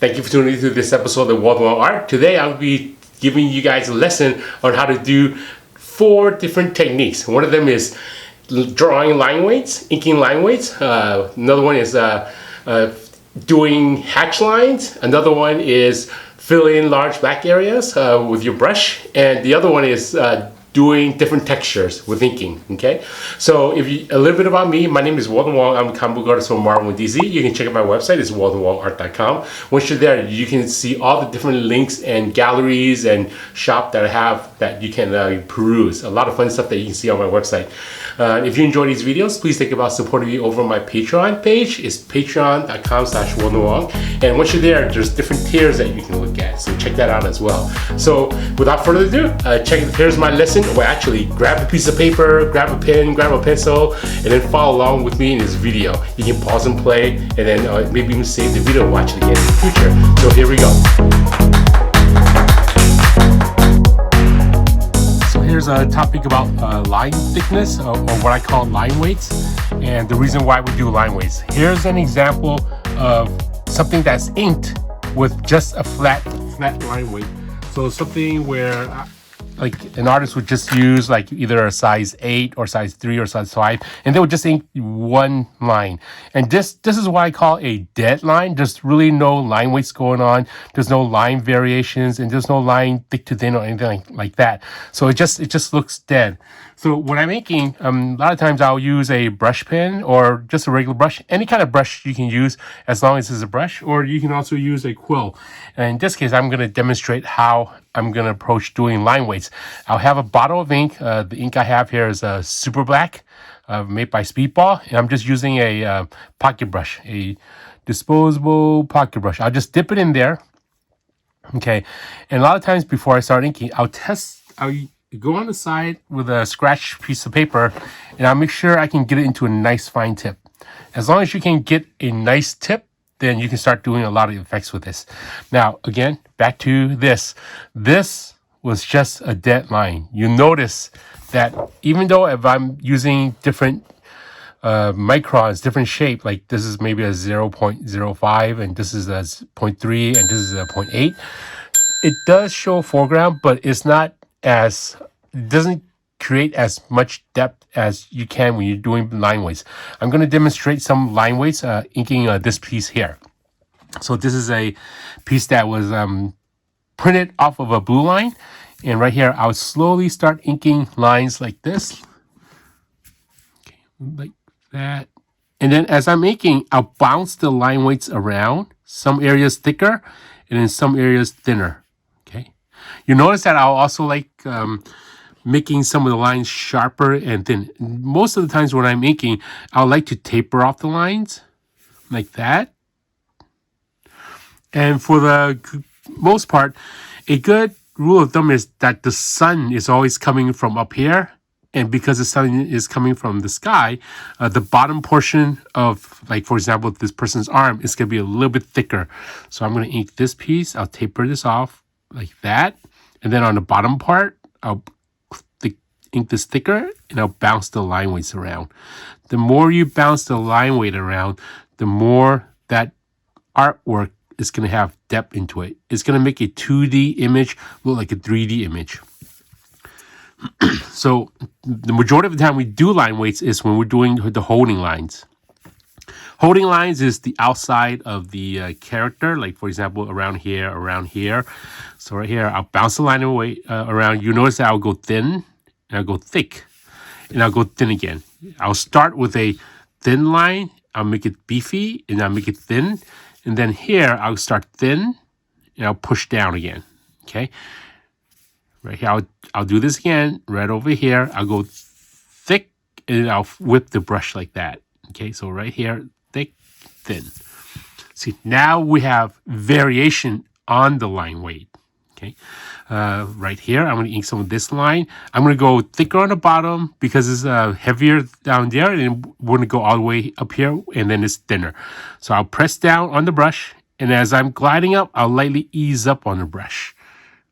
Thank you for tuning in to this episode of Walden Art. Today I'll be giving you guys a lesson on how to do 4 different techniques. One of them is drawing line weights, inking line weights. Another one is doing hatch lines. Another one is filling in large black areas with your brush. And the other one is doing different textures with inking, okay? So a little bit about me, my name is Walden Wong. I'm a comic book artist from Marvel, DC. You can check out my website, it's waldenwongart.com. Once you're there, you can see all the different links and galleries and shop that I have that you can peruse. A lot of fun stuff that you can see on my website. If you enjoy these videos, please think about supporting me over my Patreon page. It's patreon.com/waldenwong. And once you're there, there's different tiers that you can look at. So check that out as well. So without further ado, here's my lesson. Well, actually, grab a piece of paper, grab a pen, grab a pencil, and then follow along with me in this video. You can pause and play, and then maybe even save the video and watch it again in the future. So here we go. So here's a topic about line thickness, or what I call line weights, and the reason why we do line weights. Here's an example of something that's inked with just a flat line weight. So something where like an artist would just use like either a size 8 or size 3 or size 5, and they would just ink one line. And this is what I call a dead line. There's really no line weights going on. There's no line variations, and there's no line thick to thin or anything like that. So it just looks dead. So when I'm inking, a lot of times I'll use a brush pen or just a regular brush. Any kind of brush you can use as long as it's a brush, or you can also use a quill. And in this case, I'm going to demonstrate how I'm going to approach doing line weights. I'll have a bottle of ink. The ink I have here is super black, made by Speedball, and I'm just using a pocket brush, a disposable pocket brush. I'll just dip it in there, okay? And a lot of times before I start inking, I'll go on the side with a scratch piece of paper, and I'll make sure I can get it into a nice fine tip. As long as you can get a nice tip, then you can start doing a lot of effects with this. Now, again, back to this. This was just a dead line. You notice that even though if I'm using different microns, different shape, like this is maybe a 0.05, and this is a 0.3, and this is a 0.8, it does show foreground, but it's not as, it doesn't create as much depth as you can when you're doing line weights. I'm going to demonstrate some line weights inking this piece here. So this is a piece that was printed off of a blue line, and right here I'll slowly start inking lines like this, okay, like that. And then as I'm inking, I'll bounce the line weights around, some areas thicker and then some areas thinner. You notice that I'll also like making some of the lines sharper and thin. Most of the times when I'm inking, I'll like to taper off the lines like that. And for the most part, a good rule of thumb is that the sun is always coming from up here. And because the sun is coming from the sky, the bottom portion of, like, for example, this person's arm is going to be a little bit thicker. So I'm going to ink this piece. I'll taper this off like that. And then on the bottom part, I'll ink this thicker, and I'll bounce the line weights around. The more you bounce the line weight around, the more that artwork is going to have depth into it. It's going to make a 2D image look like a 3D image. So the majority of the time we do line weights is when we're doing the holding lines. Holding lines is the outside of the character, like for example, around here, around here. So right here, I'll bounce the line away around. You notice that I'll go thin, and I'll go thick, and I'll go thin again. I'll start with a thin line. I'll make it beefy, and I'll make it thin. And then here, I'll start thin, and I'll push down again, okay? Right here, I'll do this again. Right over here, I'll go thick, and I'll whip the brush like that, okay? So right here, thick, thin. See, now we have variation on the line weight, okay? Right here, I'm going to ink some of this line. I'm going to go thicker on the bottom because it's heavier down there, and we're going to go all the way up here, and then it's thinner. So I'll press down on the brush, and as I'm gliding up, I'll lightly ease up on the brush,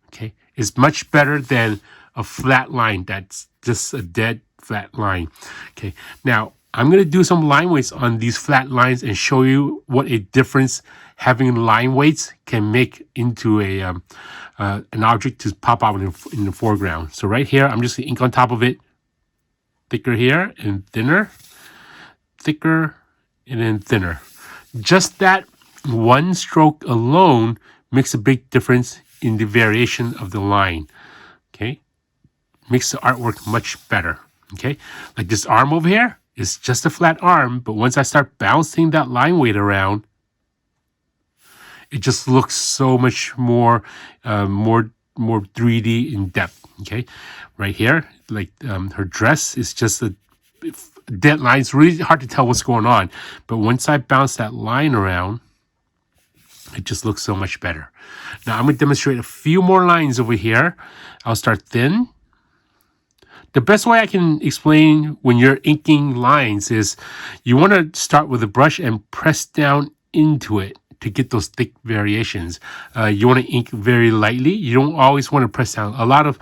okay? It's much better than a flat line that's just a dead flat line, okay? Now, I'm going to do some line weights on these flat lines and show you what a difference having line weights can make into an object to pop out in the foreground. So right here, I'm just going to ink on top of it, thicker here and thinner, thicker and then thinner. Just that one stroke alone makes a big difference in the variation of the line. Okay, makes the artwork much better. Okay, like this arm over here is just a flat arm, but once I start bouncing that line weight around, it just looks so much more 3D in depth. Okay, right here, like her dress is just a dead line. It's really hard to tell what's going on, but once I bounce that line around, it just looks so much better. Now I'm going to demonstrate a few more lines over here. I'll start thin. The best way I can explain when you're inking lines is you want to start with a brush and press down into it to get those thick variations. You want to ink very lightly. You don't always want to press down. A lot of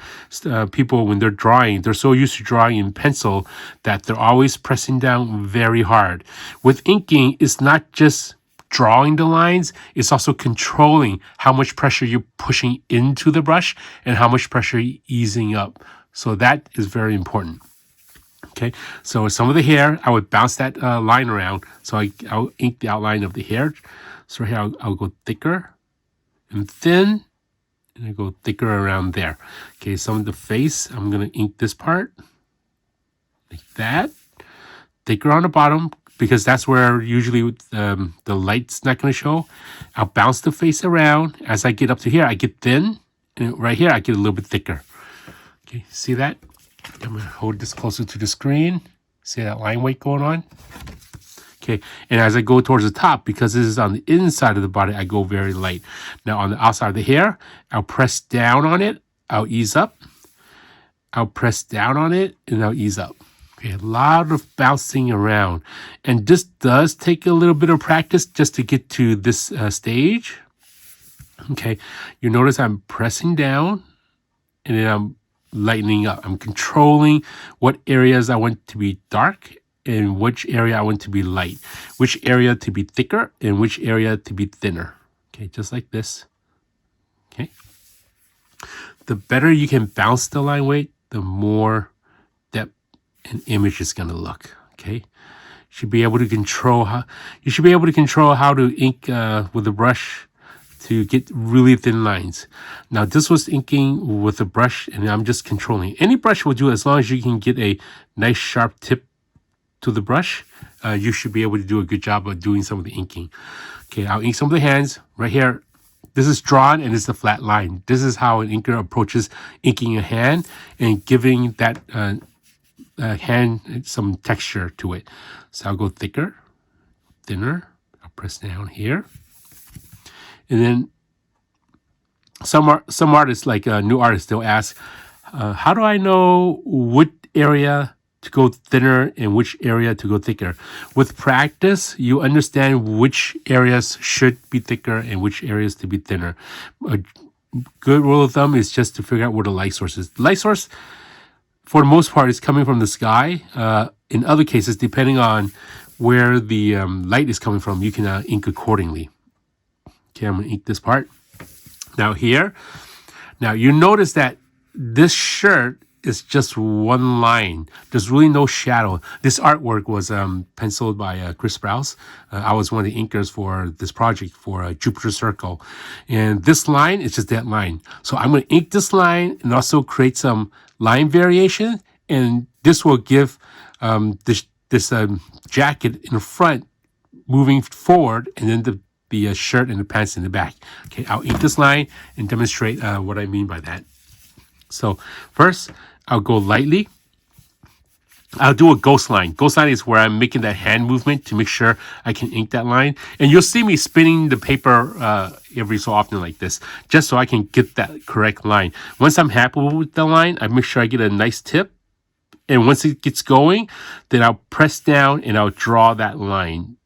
people, when they're drawing, they're so used to drawing in pencil that they're always pressing down very hard. With inking, it's not just drawing the lines, it's also controlling how much pressure you're pushing into the brush and how much pressure you're easing up. So that is very important. Okay, so some of the hair, I would bounce that line around. So I'll ink the outline of the hair. So here I'll go thicker and thin, and I go thicker around there. Okay, some of the face, I'm going to ink this part like that. Thicker on the bottom, because that's where usually the light's not going to show. I'll bounce the face around. As I get up to here, I get thin, and right here, I get a little bit thicker. Okay, see that? I'm going to hold this closer to the screen. See that line weight going on? Okay, and as I go towards the top, because this is on the inside of the body, I go very light. Now on the outside of the hair, I'll press down on it, I'll ease up. I'll press down on it, and I'll ease up. Okay, a lot of bouncing around. And this does take a little bit of practice just to get to this stage. Okay, you notice I'm pressing down, and then I'm lightening up. I'm controlling what areas I want to be dark and which area I want to be light, which area to be thicker and which area to be thinner. Okay, just like this. Okay. The better you can bounce the line weight, the more depth and image is going to look. Okay. You should be able to control how to ink with a brush to get really thin lines. Now this was inking with a brush, and I'm just controlling. Any brush will do as long as you can get a nice sharp tip to the brush. You should be able to do a good job of doing some of the inking. Okay, I'll ink some of the hands right here. This is drawn and it's a flat line. This is how an inker approaches inking a hand and giving that hand some texture to it. So I'll go thicker, thinner. I'll press down here. And then some artists, like new artists, they'll ask, how do I know what area to go thinner and which area to go thicker? With practice, you understand which areas should be thicker and which areas to be thinner. A good rule of thumb is just to figure out where the light source is. The light source, for the most part, is coming from the sky. In other cases, depending on where the light is coming from, you can ink accordingly. Okay, I'm going to ink this part. Now here, now you notice that this shirt is just one line. There's really no shadow. This artwork was penciled by Chris Sprouse. I was one of the inkers for this project for Jupiter Circle. And this line is just that line. So I'm going to ink this line and also create some line variation. And this will give this jacket in the front moving forward, and then the shirt and the pants in the back. Okay, I'll ink this line and demonstrate what I mean by that. So first, I'll go lightly. I'll do a ghost line. Ghost line is where I'm making that hand movement to make sure I can ink that line. And you'll see me spinning the paper every so often like this, just so I can get that correct line. Once I'm happy with the line, I make sure I get a nice tip. And once it gets going, then I'll press down and I'll draw that line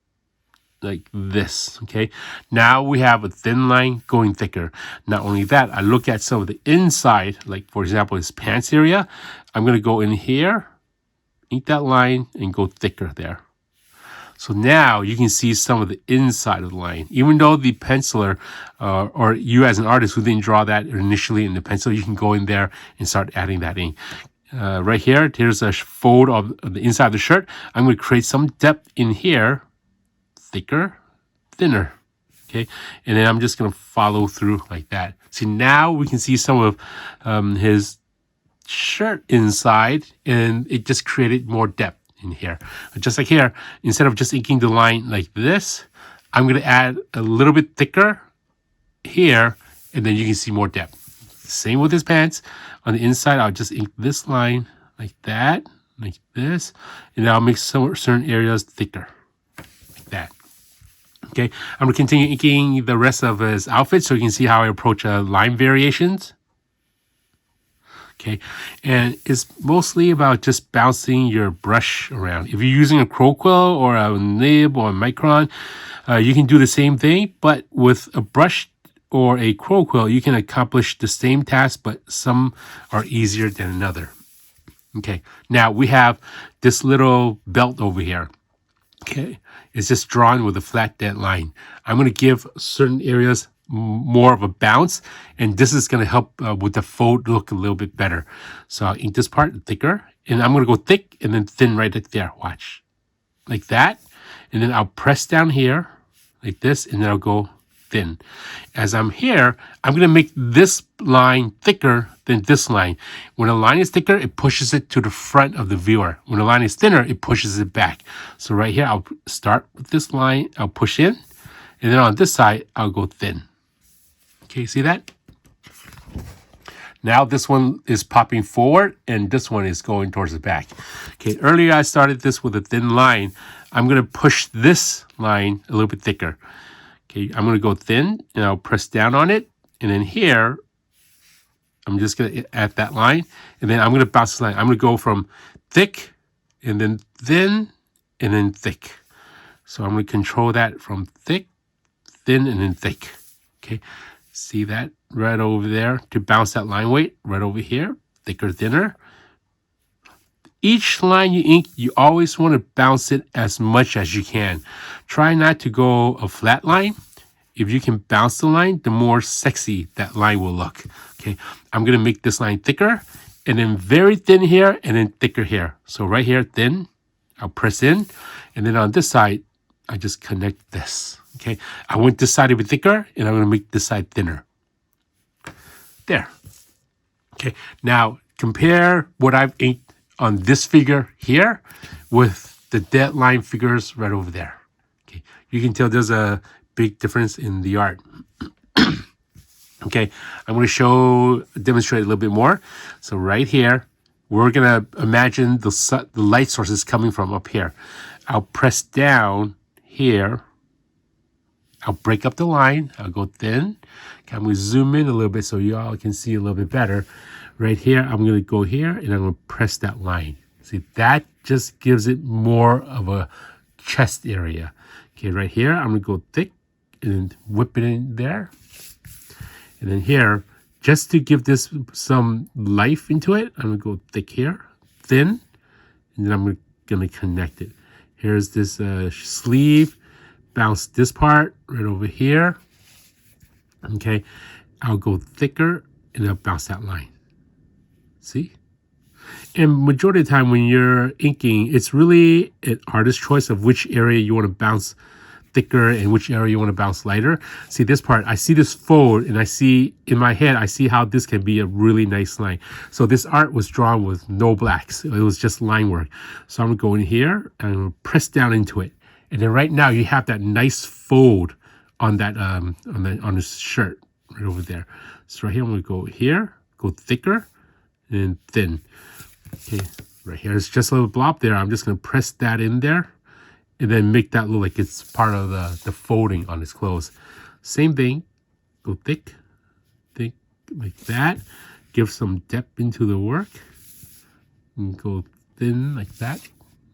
like this. Okay, now we have a thin line going thicker. Not only that, I look at some of the inside, like for example this pants area. I'm going to go in here, ink that line and go thicker there. So now you can see some of the inside of the line. Even though the penciler, or you as an artist who didn't draw that initially in the pencil, you can go in there and start adding that ink. Right here, here's a fold of the inside of the shirt. I'm going to create some depth in here, thicker, thinner. Okay, and then I'm just going to follow through like that. See, now we can see some of his shirt inside, and it just created more depth in here. Just like here, instead of just inking the line like this, I'm going to add a little bit thicker here, and then you can see more depth. Same with his pants. On the inside, I'll just ink this line like that, like this, and I'll make some certain areas thicker, like that. Okay, I'm going to continue inking the rest of his outfit so you can see how I approach line variations. Okay, and it's mostly about just bouncing your brush around. If you're using a crow quill or a nib or a micron, you can do the same thing, but with a brush or a crow quill, you can accomplish the same task, but some are easier than another. Okay, now we have this little belt over here. Okay, it's just drawn with a flat dead line. I'm going to give certain areas more of a bounce, and this is going to help with the fold look a little bit better. So I'll ink this part thicker, and I'm going to go thick and then thin right there. Watch, like that, and then I'll press down here like this, and then I'll go thin. As I'm here, I'm going to make this line thicker than this line. When a line is thicker, it pushes it to the front of the viewer. When a line is thinner, it pushes it back. So right here, I'll start with this line, I'll push in, and then on this side, I'll go thin. Okay, see that? Now this one is popping forward, and this one is going towards the back. Okay, earlier I started this with a thin line. I'm going to push this line a little bit thicker. Okay, I'm going to go thin, and I'll press down on it. And then here, I'm just going to add that line. And then I'm going to bounce this line. I'm going to go from thick, and then thin, and then thick. So I'm going to control that from thick, thin, and then thick. Okay, see that right over there to bounce that line weight right over here, thicker, thinner. Each line you ink, you always want to bounce it as much as you can. Try not to go a flat line. If you can bounce the line, the more sexy that line will look. Okay, I'm going to make this line thicker, and then very thin here, and then thicker here. So right here, thin, I'll press in, and then on this side, I just connect this. Okay, I want this side to be thicker, and I'm going to make this side thinner. There. Okay, now compare what I've inked on this figure here with the dead line figures right over there. Okay, you can tell there's a big difference in the art. Okay, I'm going to demonstrate a little bit more. So right here, we're going to imagine the light source is coming from up here. I'll press down here. I'll break up the line. I'll go thin. Okay, I'm going to zoom in a little bit so you all can see a little bit better. Right here, I'm going to go here, and I'm going to press that line. See, that just gives it more of a chest area. Okay, right here, I'm going to go thick and whip it in there. And then here, just to give this some life into it, I'm going to go thick here, thin, and then I'm going to connect it. Here's this sleeve. Bounce this part right over here. Okay, I'll go thicker, and I'll bounce that line. See? And majority of the time when you're inking, it's really an artist's choice of which area you want to bounce thicker and which area you want to bounce lighter. See this part, I see this fold, and I see in my head, I see how this can be a really nice line. So this art was drawn with no blacks. It was just line work. So I'm going to go in here, and I'm going to press down into it. And then right now you have that nice fold on that on this shirt right over there. So right here I'm going to go here, go thicker, and thin. Okay, right here it's just a little blob there. I'm just going to press that in there, and then make that look like it's part of the folding on his clothes. Same thing, go thick, like that. Give some depth into the work, and go thin like that.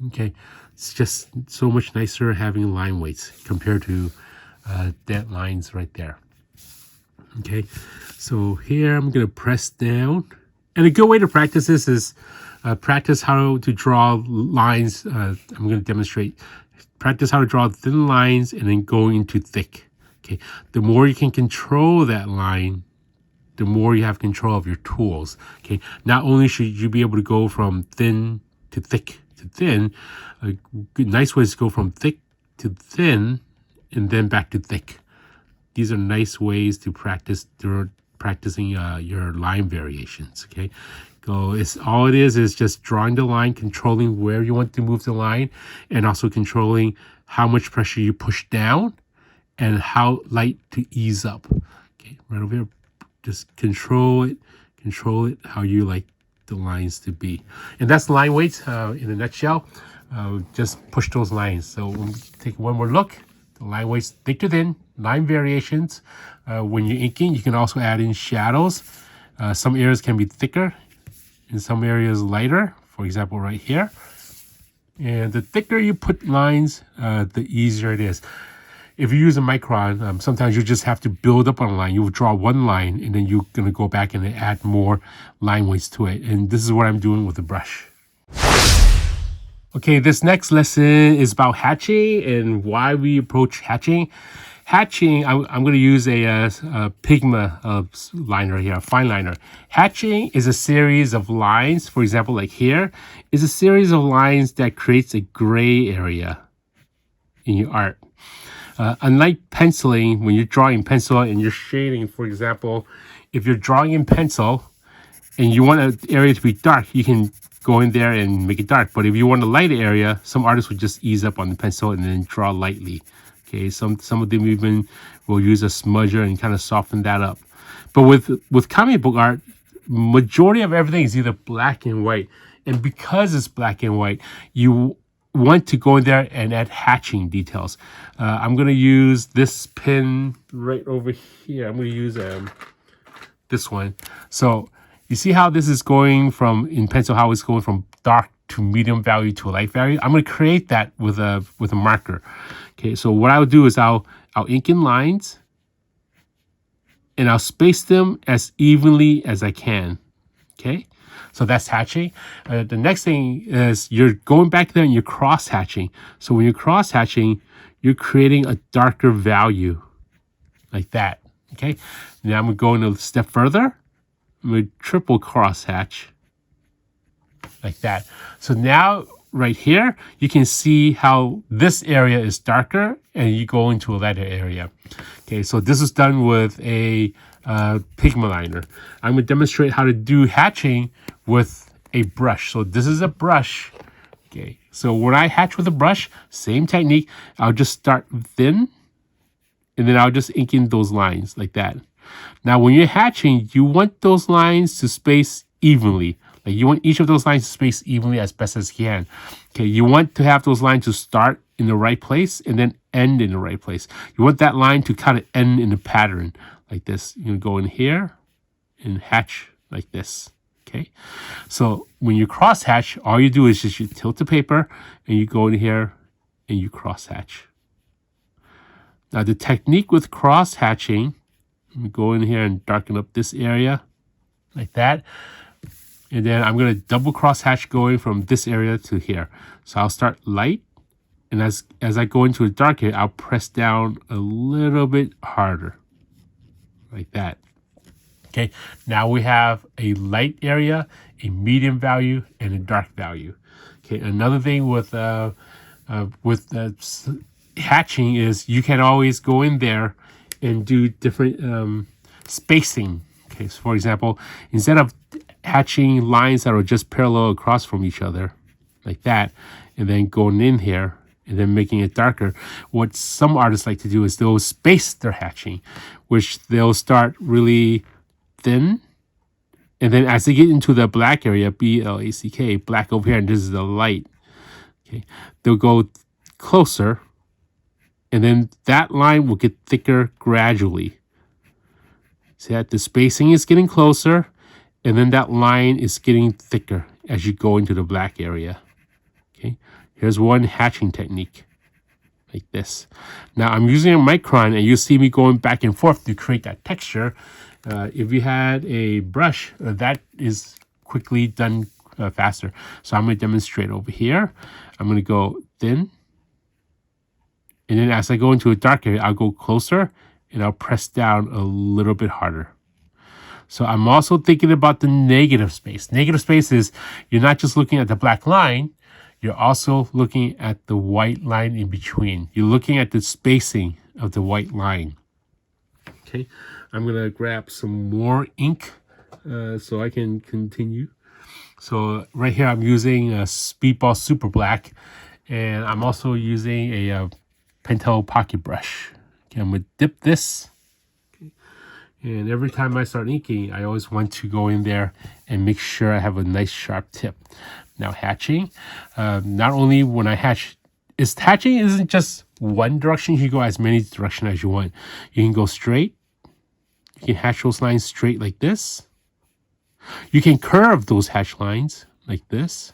Okay, it's just so much nicer having line weights compared to dead lines right there. Okay, so here I'm going to press down. And a good way to practice this is practice how to draw lines. I'm going to demonstrate. Practice how to draw thin lines and then go into thick. Okay, the more you can control that line, the more you have control of your tools. Okay, not only should you be able to go from thin to thick to thin, a good, nice way is to go from thick to thin and then back to thick. These are nice ways to practice practicing your line variations. Okay, it's all it is just drawing the line, controlling where you want to move the line, and also controlling how much pressure you push down and how light to ease up. Okay, right over here, just control it how you like the lines to be. And that's line weights in a nutshell. Just push those lines. So we'll take one more look. The line weights, thick to thin, line variations. When you're inking, you can also add in shadows. Some areas can be thicker, in some areas lighter. For example, right here. And the thicker you put lines, the easier it is. If you use a micron, sometimes you just have to build up on a line. You will draw one line, and then you're going to go back and add more line weights to it. And this is what I'm doing with the brush. Okay, this next lesson is about hatching and why we approach hatching. Hatching, I'm going to use a Pigma liner here, a fine liner. Hatching is a series of lines, for example, like here, is a series of lines that creates a gray area in your art. Unlike penciling, when you're drawing pencil and you're shading, for example, if you're drawing in pencil and you want an area to be dark, you can go in there and make it dark. But if you want a light area, some artists would just ease up on the pencil and then draw lightly. Okay, some of them even will use a smudger and kind of soften that up. But with comic book art, majority of everything is either black and white. And because it's black and white, you want to go in there and add hatching details. I'm going to use this pen right over here. I'm going to use this one. So you see how this is going from, in pencil, how it's going from dark to medium value to a light value? I'm going to create that with a marker. Okay, so what I'll do is I'll ink in lines and I'll space them as evenly as I can. Okay, so that's hatching. The next thing is you're going back there and you're cross hatching. So when you're cross hatching, you're creating a darker value like that. Okay, now I'm going a step further. I'm going to triple cross hatch like that. So now right here, you can see how this area is darker and you go into a lighter area. Okay, so this is done with a Pigma liner. I'm going to demonstrate how to do hatching with a brush. So this is a brush. Okay, so when I hatch with a brush, same technique. I'll just start thin and then I'll just ink in those lines like that. Now, when you're hatching, you want those lines to space evenly. Like you want each of those lines to space evenly as best as you can. Okay, you want to have those lines to start in the right place and then end in the right place. You want that line to kind of end in a pattern like this. You go in here and hatch like this. Okay, so when you cross hatch, all you do is just you tilt the paper and you go in here and you cross hatch. Now the technique with cross hatching, go in here and darken up this area like that. And then I'm going to double cross hatch going from this area to here. So I'll start light. And as I go into a dark area, I'll press down a little bit harder. Like that. Okay. Now we have a light area, a medium value, and a dark value. Okay. Another thing with hatching is you can always go in there and do different spacing. Okay. So for example, instead of hatching lines that are just parallel across from each other like that and then going in here and then making it darker, what some artists like to do is they'll space their hatching, which they'll start really thin and then as they get into the black area, B-L-A-C-K, black over here, and this is the light, okay, they'll go closer and then that line will get thicker gradually. See that the spacing is getting closer and then that line is getting thicker as you go into the black area. Okay, here's one hatching technique like this. Now I'm using a micron and you see me going back and forth to create that texture. If you had a brush, that is quickly done faster. So I'm going to demonstrate over here. I'm going to go thin. And then as I go into a dark area, I'll go closer and I'll press down a little bit harder. So I'm also thinking about the negative space. Negative space is you're not just looking at the black line, you're also looking at the white line in between. You're looking at the spacing of the white line. Okay, I'm going to grab some more ink so I can continue. So right here I'm using a Speedball Super Black, and I'm also using a Pentel pocket brush. Okay, I'm going to dip this. Okay. And every time I start inking, I always want to go in there and make sure I have a nice sharp tip. Now hatching, not only when I hatch, hatching isn't just one direction. You can go as many directions as you want. You can go straight. You can hatch those lines straight like this. You can curve those hatch lines like this.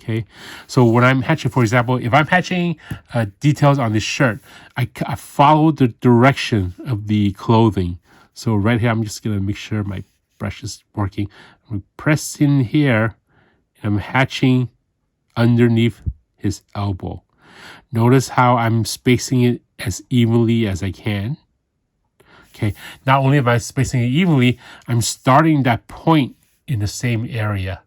Okay, so when I'm hatching, for example, if I'm hatching details on this shirt, I follow the direction of the clothing. So right here, I'm just going to make sure my brush is working. I'm press in here, and I'm hatching underneath his elbow. Notice how I'm spacing it as evenly as I can. Okay, not only am I spacing it evenly, I'm starting that point in the same area.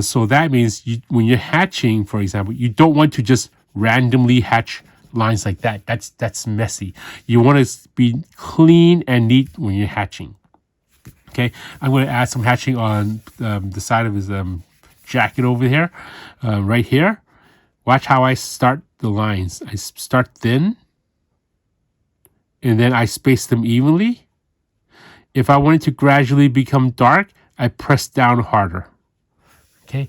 So that means when you're hatching, for example, you don't want to just randomly hatch lines like that. That's messy. You want to be clean and neat when you're hatching. Okay, I'm going to add some hatching on the side of his jacket over here, right here. Watch how I start the lines. I start thin, and then I space them evenly. If I want it to gradually become dark, I press down harder. Okay,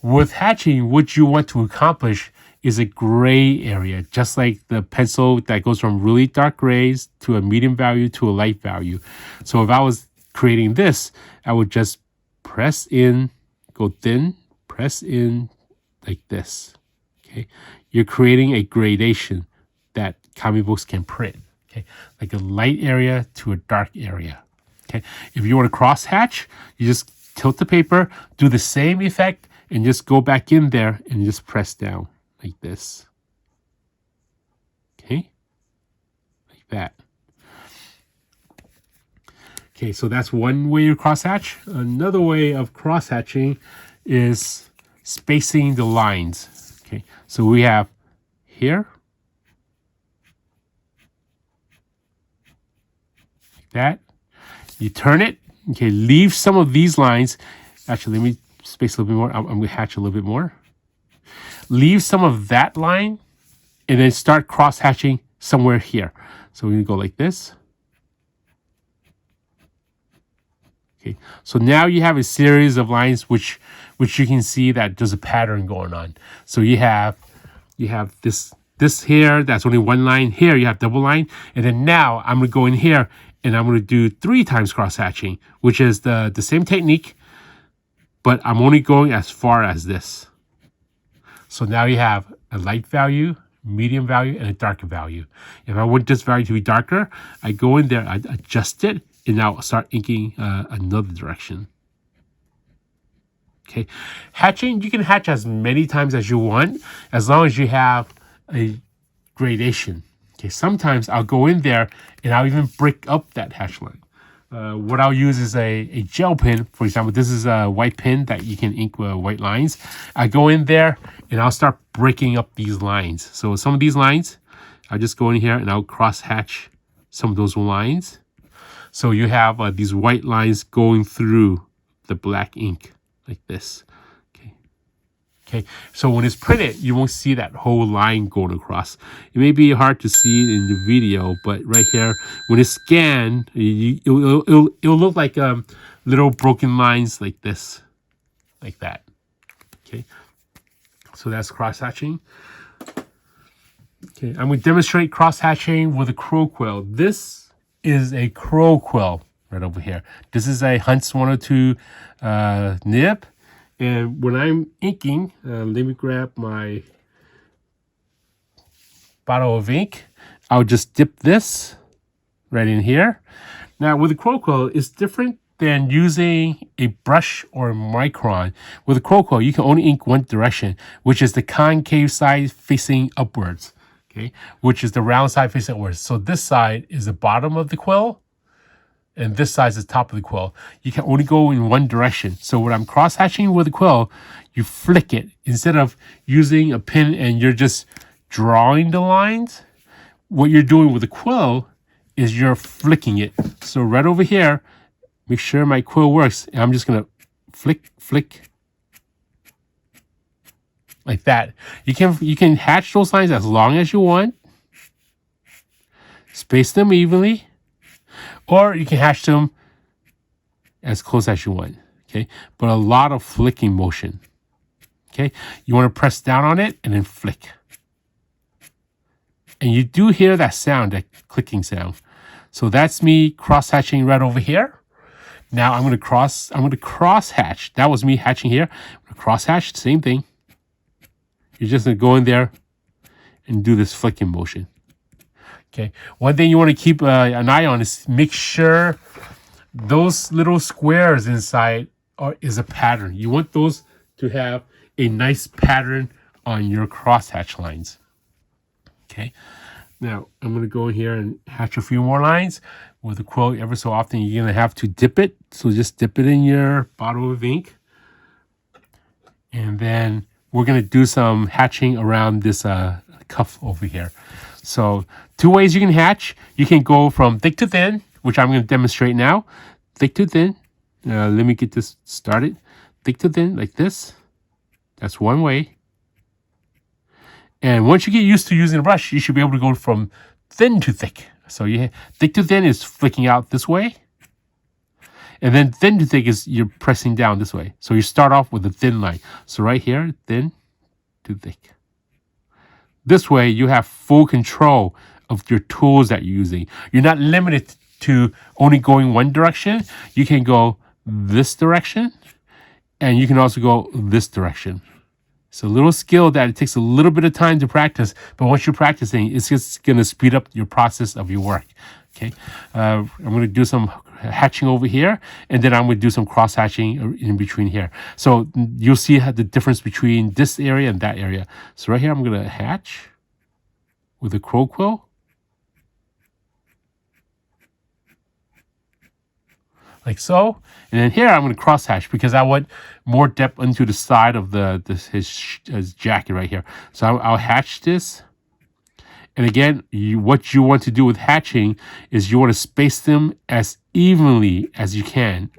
with hatching, what you want to accomplish is a gray area, just like the pencil that goes from really dark grays to a medium value to a light value. So if I was creating this, I would just press in, go thin, press in like this. Okay, you're creating a gradation that comic books can print. Okay, like a light area to a dark area. Okay, if you want to cross hatch, you just tilt the paper, do the same effect, and just go back in there and just press down like this. Okay, like that. Okay, so that's one way to cross hatch. Another way of cross hatching is spacing the lines. Okay, so we have here, like that. You turn it. Okay, leave some of these lines. Actually, let me space a little bit more. I'm going to hatch a little bit more. Leave some of that line, and then start cross hatching somewhere here. So we're going to go like this. Okay, so now you have a series of lines which you can see that there's a pattern going on. So you have this here, that's only one line. Here you have double line, and then now I'm going to go in here and I'm going to do 3 times cross hatching, which is the same technique, but I'm only going as far as this. So now you have a light value, medium value, and a darker value. If I want this value to be darker, I go in there, I adjust it, and now I'll start inking another direction. Okay, hatching, you can hatch as many times as you want, as long as you have a gradation. Okay, sometimes I'll go in there and I'll even break up that hatch line. What I'll use is a gel pen. For example, this is a white pen that you can ink with white lines. I go in there and I'll start breaking up these lines. So some of these lines, I'll just go in here and I'll cross hatch some of those lines. So you have these white lines going through the black ink like this. Okay, so when it's printed, you won't see that whole line going across. It may be hard to see it in the video, but right here, when it's scanned, it'll look like little broken lines like this, like that. Okay, so that's cross-hatching. Okay, I'm going to demonstrate cross-hatching with a crow quill. This is a crow quill right over here. This is a Hunt's 102 nib. And when I'm inking, let me grab my bottle of ink. I'll just dip this right in here. Now with the crow quill, it's different than using a brush or a micron. With a crow quill, you can only ink one direction, which is the concave side facing upwards, okay, which is the round side facing upwards. So this side is the bottom of the quill, and this side is the top of the quill. You can only go in one direction. So when I'm cross-hatching with a quill, you flick it. Instead of using a pen and you're just drawing the lines, what you're doing with a quill is you're flicking it. So right over here, make sure my quill works. And I'm just gonna flick, like that. You can hatch those lines as long as you want. Space them evenly. Or you can hatch them as close as you want, okay? But a lot of flicking motion, okay? You want to press down on it and then flick. And you do hear that sound, that clicking sound. So that's me cross-hatching right over here. Now I'm going to cross-hatch. That was me hatching here. I'm going to cross-hatch, same thing. You're just going to go in there and do this flicking motion. Okay, one thing you want to keep an eye on is make sure those little squares inside is a pattern. You want those to have a nice pattern on your crosshatch lines. Okay, now I'm going to go in here and hatch a few more lines. With the quill, ever so often you're going to have to dip it. So just dip it in your bottle of ink. And then we're going to do some hatching around this cuff over here. So 2 ways you can hatch. You can go from thick to thin, which I'm going to demonstrate now. Thick to thin. Let me get this started. Thick to thin, like this. That's one way. And once you get used to using a brush, you should be able to go from thin to thick. So thick to thin is flicking out this way. And then thin to thick is you're pressing down this way. So you start off with a thin line. So right here, thin to thick. This way, you have full control of your tools that you're using. You're not limited to only going one direction. You can go this direction, and you can also go this direction. It's a little skill that it takes a little bit of time to practice, but once you're practicing, it's just going to speed up your process of your work. Okay, I'm going to do some hatching over here, and then I'm going to do some cross hatching in between here. So you'll see the difference between this area and that area. So right here, I'm going to hatch with a crow quill. Like so. And then here I'm going to cross hatch because I want more depth into the side of his jacket right here. So I'll hatch this. And again, what you want to do with hatching is you want to space them as evenly as you can.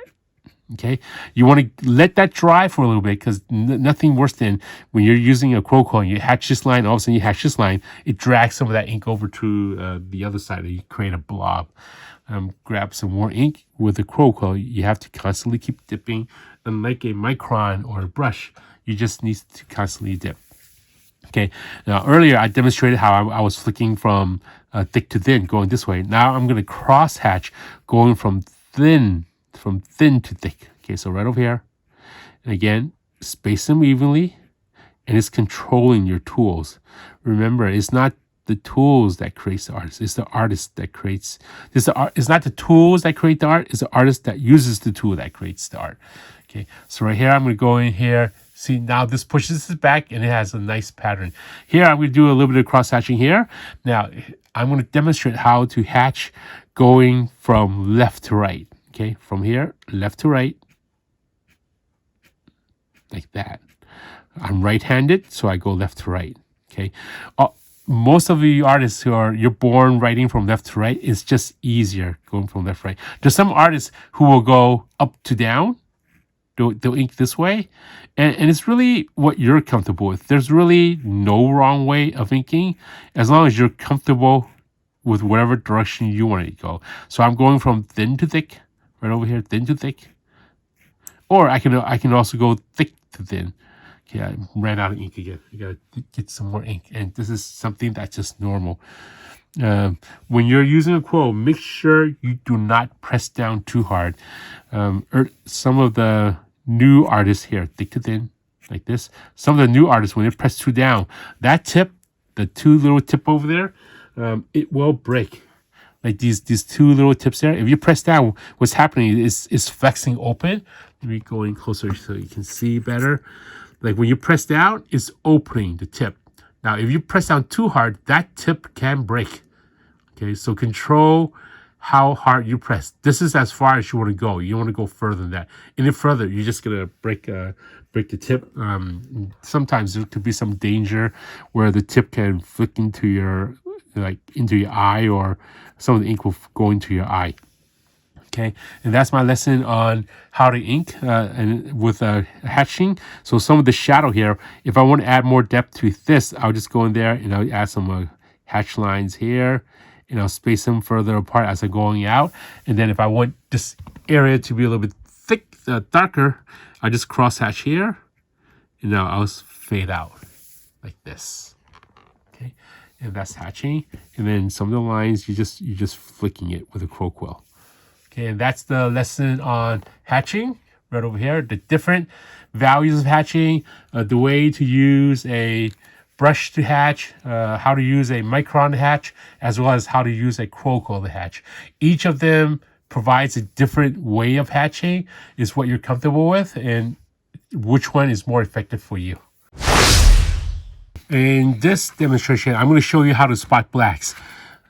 Okay, you want to let that dry for a little bit because nothing worse than when you're using a crow quill and you hatch this line, all of a sudden you hatch this line, it drags some of that ink over to the other side and you create a blob. Grab some more ink. With a crow quill, you have to constantly keep dipping. Unlike a micron or a brush, you just need to constantly dip. Okay, now earlier I demonstrated how I was flicking from thick to thin, going this way. Now I'm going to cross hatch, going from thin to thick. Okay, so right over here. And again, space them evenly, and it's controlling your tools. Remember, it's not the tools that creates the artist. It's the artist that creates. It's not the tools that create the art. It's the artist that uses the tool that creates the art. Okay, so right here, I'm going to go in here. See, now this pushes this back, and it has a nice pattern. Here, I'm going to do a little bit of cross-hatching here. Now, I'm going to demonstrate how to hatch going from left to right. Okay, from here, left to right, like that. I'm right-handed, so I go left to right. Okay, most of the artists you're born writing from left to right, it's just easier going from left to right. There's some artists who will go up to down. They'll ink this way, and it's really what you're comfortable with. There's really no wrong way of inking as long as you're comfortable with whatever direction you want to go. So I'm going from thin to thick, right over here, thin to thick. Or I can also go thick to thin. Okay, I ran out of ink again. I gotta get some more ink, and this is something that's just normal. When you're using a quill, make sure you do not press down too hard. Some of the new artists here, thick to thin, like this. Some of the new artists, when they press too down, that tip, the two little tip over there, it will break. like these two little tips there. If you press down, what's happening is flexing open. Let me go in closer so you can see better. Like when you press down, it's opening the tip. Now, if you press down too hard, that tip can break. Okay, so control how hard you press. This is as far as you want to go. You don't want to go further than that. Any further, you're just gonna break the tip. Sometimes there could be some danger where the tip can flick into your eye, or some of the ink will go into your eye. Okay, and that's my lesson on how to ink and with hatching. So some of the shadow here, if I want to add more depth to this, I'll just go in there and I'll add some hatch lines here, and I'll space them further apart as I'm going out. And then if I want this area to be a little bit thick, darker, I just cross hatch here, and now I'll fade out like this. Okay, and that's hatching. And then some of the lines, you're just flicking it with a crow quill. Okay, and that's the lesson on hatching right over here. The different values of hatching, the way to use a brush to hatch, how to use a micron to hatch, as well as how to use a crow quill to hatch. Each of them provides a different way of hatching, is what you're comfortable with, and which one is more effective for you. In this demonstration, I'm going to show you how to spot blacks.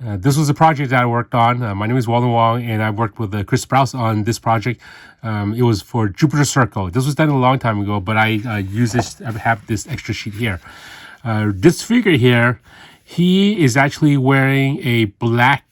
This was a project that I worked on. My name is Walden Wong, and I worked with Chris Sprouse on this project. It was for Jupiter Circle. This was done a long time ago, but I have this extra sheet here. This figure here, he is actually wearing a black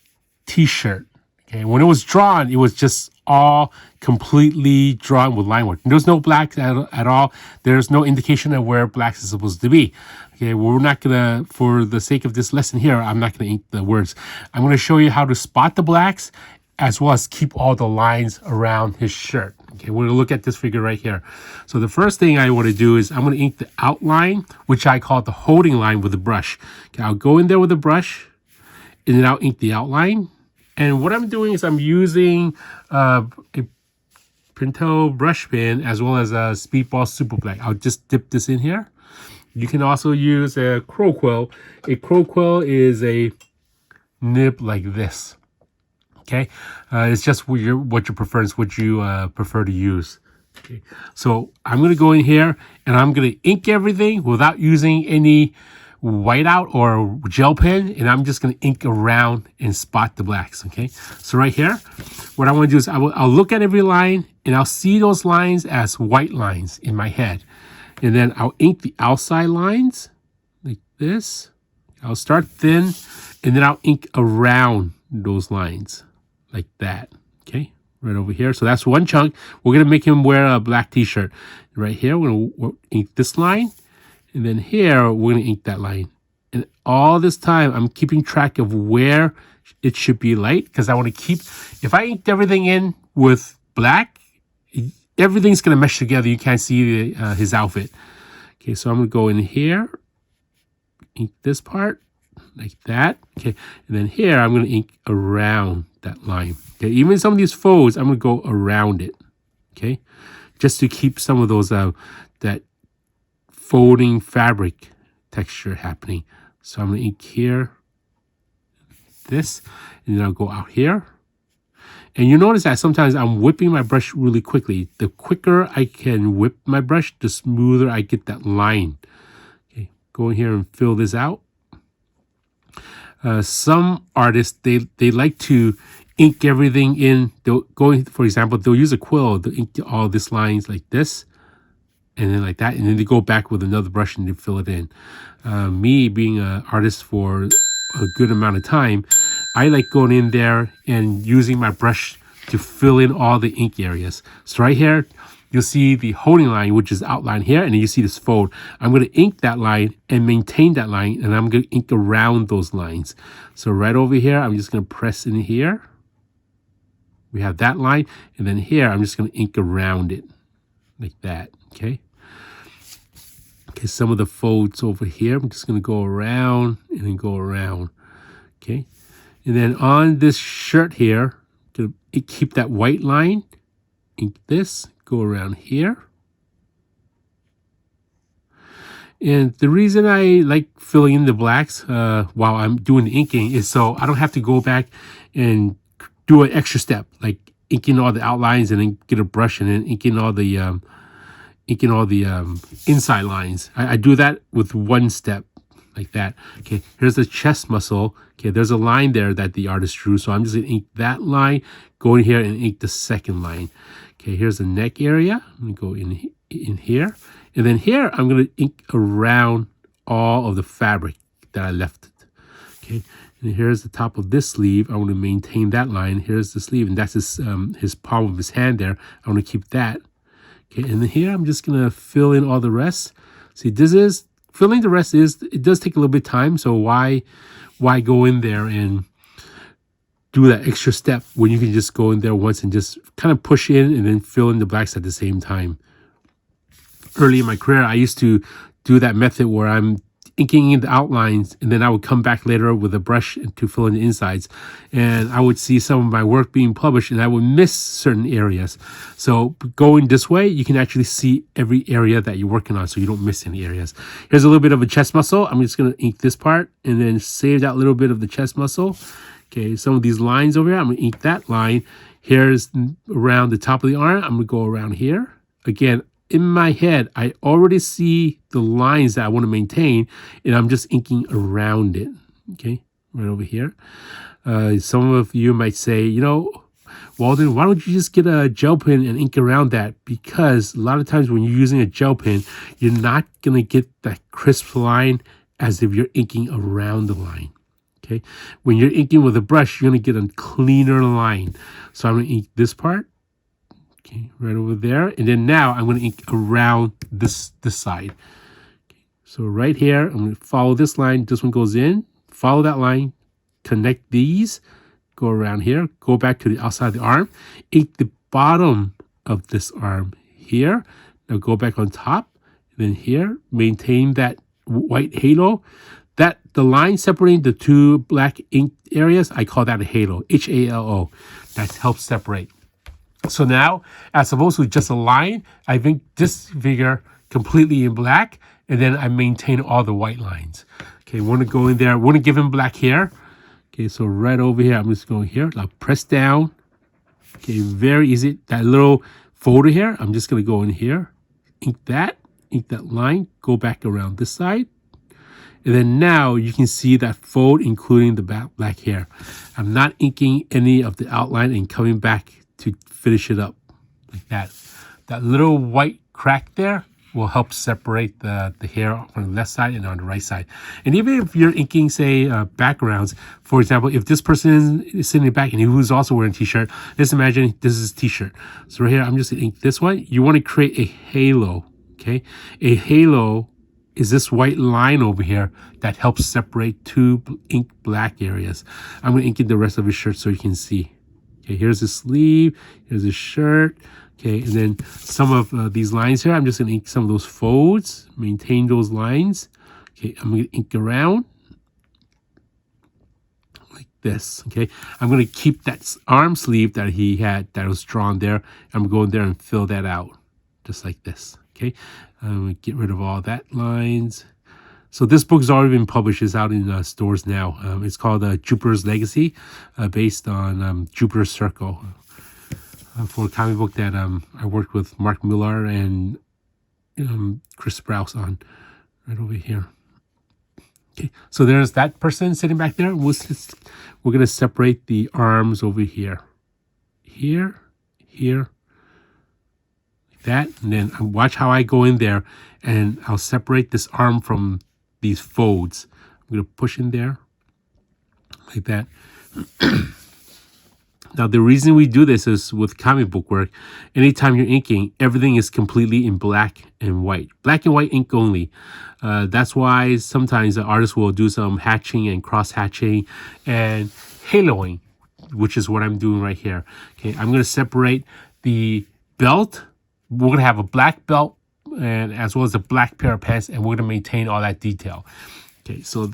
t-shirt. Okay, when it was drawn, it was just all completely drawn with line work. There's no black at all. There's no indication of where blacks is supposed to be. Okay, we're not gonna, for the sake of this lesson here, I'm not gonna ink the words. I'm gonna show you how to spot the blacks, as well as keep all the lines around his shirt. Okay, we're gonna look at this figure right here. So the first thing I wanna do is I'm gonna ink the outline, which I call the holding line, with a brush. Okay, I'll go in there with a brush, and then I'll ink the outline. And what I'm doing is I'm using a Pinto brush pen, as well as a Speedball Super Black. I'll just dip this in here. You can also use a crow quill. A crow quill is a nib like this. Okay, it's just what your preference, what you prefer to use. Okay, so I'm gonna go in here and I'm gonna ink everything without using any whiteout or gel pen, and I'm just going to ink around and spot the blacks. Okay, so right here, what I want to do is I'll look at every line, and I'll see those lines as white lines in my head, and then I'll ink the outside lines like this. I'll start thin, and then I'll ink around those lines like that. Okay, right over here. So that's one chunk. We're going to make him wear a black t-shirt. Right here, we're going to ink this line. And then here, we're going to ink that line. And all this time, I'm keeping track of where it should be light, because I want to keep, if I inked everything in with black, everything's going to mesh together. You can't see his outfit. Okay, so I'm going to go in here, ink this part like that. Okay, and then here, I'm going to ink around that line. Okay, even some of these folds, I'm going to go around it. Okay, just to keep some of those, that folding fabric texture happening. So I'm going to ink here, this, and then I'll go out here. And you notice that sometimes I'm whipping my brush really quickly. The quicker I can whip my brush, the smoother I get that line. Okay, go in here and fill this out. Some artists, they like to ink everything in. They'll go in, for example, they'll use a quill to ink all these lines like this, and then like that, and then they go back with another brush and they fill it in. Me being an artist for a good amount of time, I like going in there and using my brush to fill in all the ink areas. So right here, you'll see the holding line, which is outlined here, and then you see this fold. I'm going to ink that line and maintain that line, and I'm going to ink around those lines. So right over here, I'm just going to press in here. We have that line, and then here, I'm just going to ink around it like that, okay? Okay, some of the folds over here, I'm just going to go around and then go around. Okay, and then on this shirt here, going to keep that white line, ink this, go around here. And the reason I like filling in the blacks while I'm doing the inking is so I don't have to go back and do an extra step, like inking all the outlines and then get a brush and then inking all the inside lines. I do that with one step like that. Okay, here's the chest muscle. Okay, there's a line there that the artist drew. So I'm just gonna ink that line, go in here and ink the second line. Okay, here's the neck area. I'm gonna go in here. And then here, I'm gonna ink around all of the fabric that I left it. Okay, and here's the top of this sleeve. I want to maintain that line. Here's the sleeve, and that's his palm of his hand there. I want to keep that. Okay, and then here I'm just gonna fill in all the rest. See, this is filling the rest it does take a little bit of time. So why go in there and do that extra step when you can just go in there once and just kind of push in and then fill in the blacks at the same time. Early in my career, I used to do that method where I'm inking in the outlines and then I would come back later with a brush to fill in the insides, and I would see some of my work being published and I would miss certain areas. So going this way, you can actually see every area that you're working on so you don't miss any areas. Here's a little bit of a chest muscle. I'm just going to ink this part and then save that little bit of the chest muscle. Okay, some of these lines over here, I'm going to ink that line. Here's around the top of the arm. I'm going to go around here. Again, in my head, I already see the lines that I want to maintain, and I'm just inking around it. Okay, right over here. Some of you might say, you know, Walden, why don't you just get a gel pen and ink around that? Because a lot of times when you're using a gel pen, you're not going to get that crisp line as if you're inking around the line. Okay, when you're inking with a brush, you're going to get a cleaner line. So I'm going to ink this part. Okay, right over there. And then now I'm going to ink around this side. Okay, so right here, I'm going to follow this line. This one goes in. Follow that line. Connect these. Go around here. Go back to the outside of the arm. Ink the bottom of this arm here. Now go back on top. And then here, maintain that white halo. That the line separating the two black ink areas, I call that a halo. H-A-L-O. That helps separate. So now, as opposed to just a line, I ink this figure completely in black, and then I maintain all the white lines. Okay, want to go in there. Want to give him black hair. Okay, so right over here, I'm just going here. I'll press down. Okay, very easy. That little folder here, I'm just going to go in here, ink that line, go back around this side. And then now you can see that fold, including the black hair. I'm not inking any of the outline and coming back to finish it up like that. That little white crack there will help separate the hair from the left side and on the right side. And even if you're inking, say, backgrounds, for example, if this person is sitting back and who's also wearing a t-shirt, let's imagine this is a t-shirt. So right here, I'm just going to ink this one. You want to create a halo, okay? A halo is this white line over here that helps separate two ink black areas. I'm going to ink in the rest of his shirt so you can see. Okay, here's the sleeve, here's the shirt. Okay, and then some of these lines here, I'm just going to ink some of those folds, maintain those lines. Okay, I'm going to ink around like this. Okay, I'm going to keep that arm sleeve that he had that was drawn there. I'm going there and fill that out just like this. Okay, I'm going to get rid of all that lines. So this book has already been published. It's out in stores now. It's called Jupiter's Legacy, based on Jupiter's Circle. For a comic book that I worked with Mark Millar and Chris Sprouse on, right over here. Okay, so there's that person sitting back there. We're going to separate the arms over here. Here, like that. And then watch how I go in there and I'll separate this arm from these folds. I'm going to push in there like that. Now, the reason we do this is with comic book work, anytime you're inking, everything is completely in black and white. Black and white ink only. That's why sometimes the artist will do some hatching and cross-hatching and haloing, which is what I'm doing right here. Okay, I'm going to separate the belt. We're going to have a black belt and as well as a black pair of pants, and we're going to maintain all that detail. Okay, so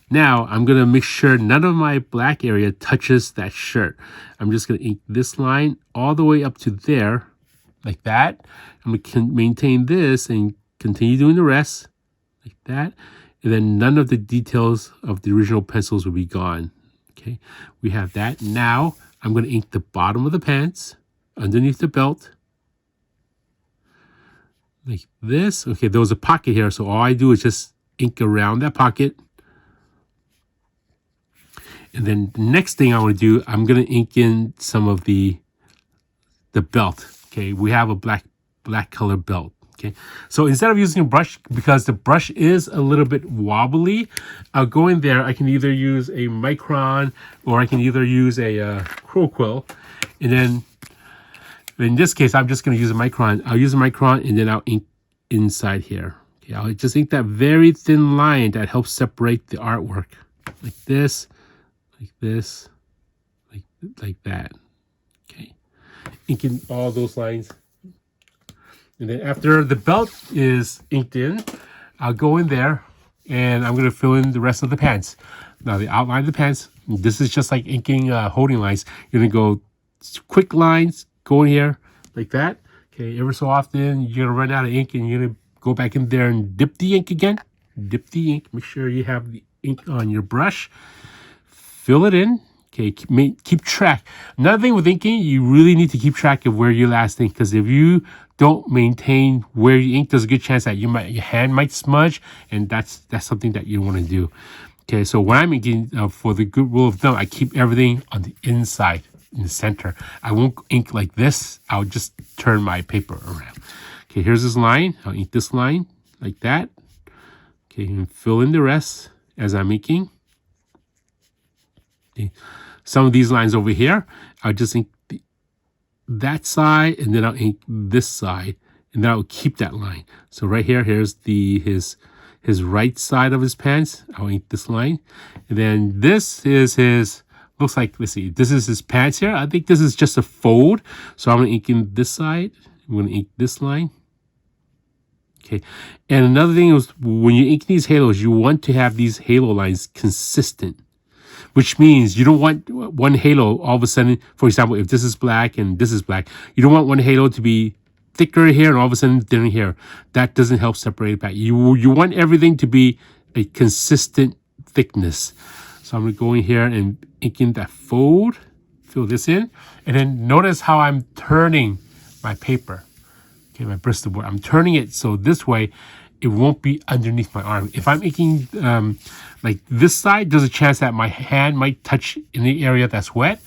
now I'm going to make sure none of my black area touches that shirt. I'm just going to ink this line all the way up to there, like that. I'm going to maintain this and continue doing the rest, like that. And then none of the details of the original pencils will be gone. Okay, we have that. Now I'm going to ink the bottom of the pants underneath the belt like this. Okay, there was a pocket here, so all I do is just ink around that pocket. And then the next thing I want to do, I'm going to ink in some of the belt. Okay, we have a black color belt. Okay, so instead of using a brush, because the brush is a little bit wobbly, I'll go in there. I can either use a micron or I can either use a crow quill. And then in this case, I'm just going to use a micron. I'll use a micron and then I'll ink inside here. Okay, I'll just ink that very thin line that helps separate the artwork. Like this, like that. Okay, inking all those lines. And then after the belt is inked in, I'll go in there and I'm going to fill in the rest of the pants. Now the outline of the pants, this is just like inking holding lines. You're going to go quick lines, go in here like that. Okay, ever so often you're going to run out of ink and you're going to go back in there and dip the ink again. Dip the ink. Make sure you have the ink on your brush. Fill it in. Okay, keep track. Another thing with inking, you really need to keep track of where you last ink, because if you don't maintain where you ink, there's a good chance that your hand might smudge, and that's something that you want to do. Okay, so when I'm inking, for the good rule of thumb, I keep everything on the inside, in the center. I won't ink like this. I'll just turn my paper around. Okay, here's this line. I'll ink this line like that. Okay, and fill in the rest as I'm inking. Okay. Some of these lines over here, I'll just ink that side, and then I'll ink this side, and then I'll keep that line. So right here, here's his right side of his pants. I'll ink this line, and then this is his. Looks like, let's see, this is his pants here. I think this is just a fold, so I'm gonna ink in this side. I'm gonna ink this line. Okay, and another thing is when you ink these halos, you want to have these halo lines consistent. Which means you don't want one halo all of a sudden, for example, if this is black and this is black, you don't want one halo to be thicker here and all of a sudden thinner here. That doesn't help separate it back. You want everything to be a consistent thickness. So I'm going to go in here and ink in that fold, fill this in, and then notice how I'm turning my paper. Okay, my Bristol board. I'm turning it so this way it won't be underneath my arm. If I'm inking like this side, there's a chance that my hand might touch in the area that's wet.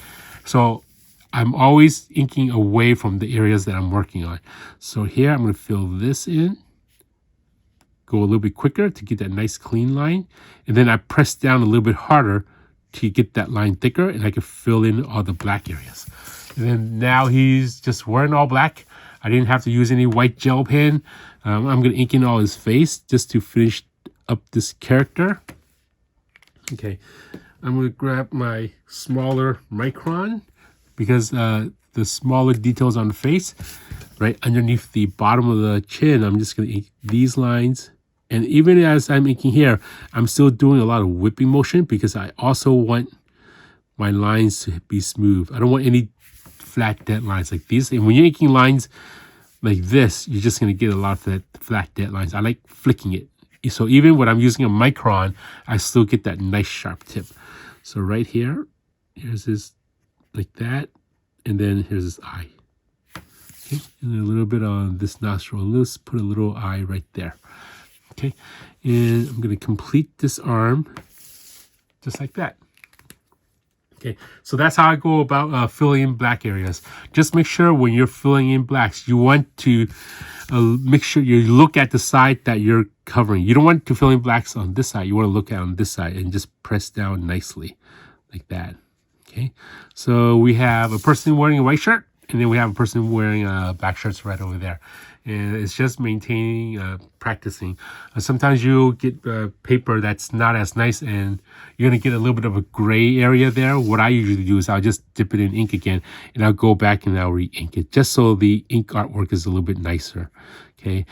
So I'm always inking away from the areas that I'm working on. So here I'm going to fill this in. Go a little bit quicker to get that nice clean line. And then I press down a little bit harder to get that line thicker, and I can fill in all the black areas. And then now he's just wearing all black. I didn't have to use any white gel pen. I'm going to ink in all his face just to finish up this character. Okay, I'm going to grab my smaller micron because the smaller details on the face, right underneath the bottom of the chin, I'm just going to ink these lines. And even as I'm inking here, I'm still doing a lot of whipping motion because I also want my lines to be smooth. I don't want any flat dead lines like these. And when you're inking lines like this, you're just going to get a lot of that flat dead lines. I like flicking it. So even when I'm using a micron, I still get that nice sharp tip. So right here, here's this like that. And then here's this eye. Okay, and a little bit on this nostril. Let's put a little eye right there. Okay, and I'm going to complete this arm just like that. Okay, so that's how I go about filling in black areas. Just make sure when you're filling in blacks, you want to make sure you look at the side that you're covering. You don't want to fill in blacks on this side. You want to look at on this side and just press down nicely like that. Okay, so we have a person wearing a white shirt, and then we have a person wearing black shirts right over there. And it's just maintaining, practicing. Sometimes you'll get paper that's not as nice, and you're going to get a little bit of a gray area there. What I usually do is I'll just dip it in ink again, and I'll go back and I'll re-ink it, just so the ink artwork is a little bit nicer. Okay,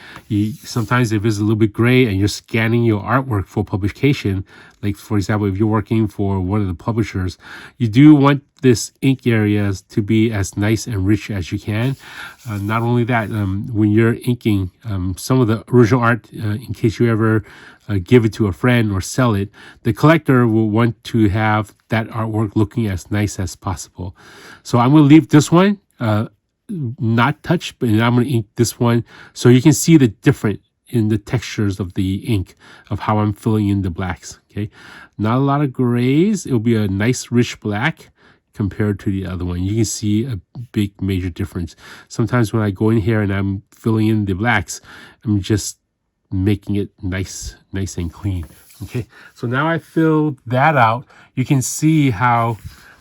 sometimes if it's a little bit gray and you're scanning your artwork for publication, like for example, if you're working for one of the publishers, you do want this ink areas to be as nice and rich as you can. Not only that, when you're you're inking some of the original art, in case you ever give it to a friend or sell it, the collector will want to have that artwork looking as nice as possible. So I'm going to leave this one not touched, but I'm going to ink this one so you can see the difference in the textures of the ink, of how I'm filling in the blacks. Okay, not a lot of grays. It'll be a nice rich black compared to the other one. You can see a big major difference. Sometimes when I go in here and I'm filling in the blacks, I'm just making it nice and clean. Okay, so now I filled that out. You can see how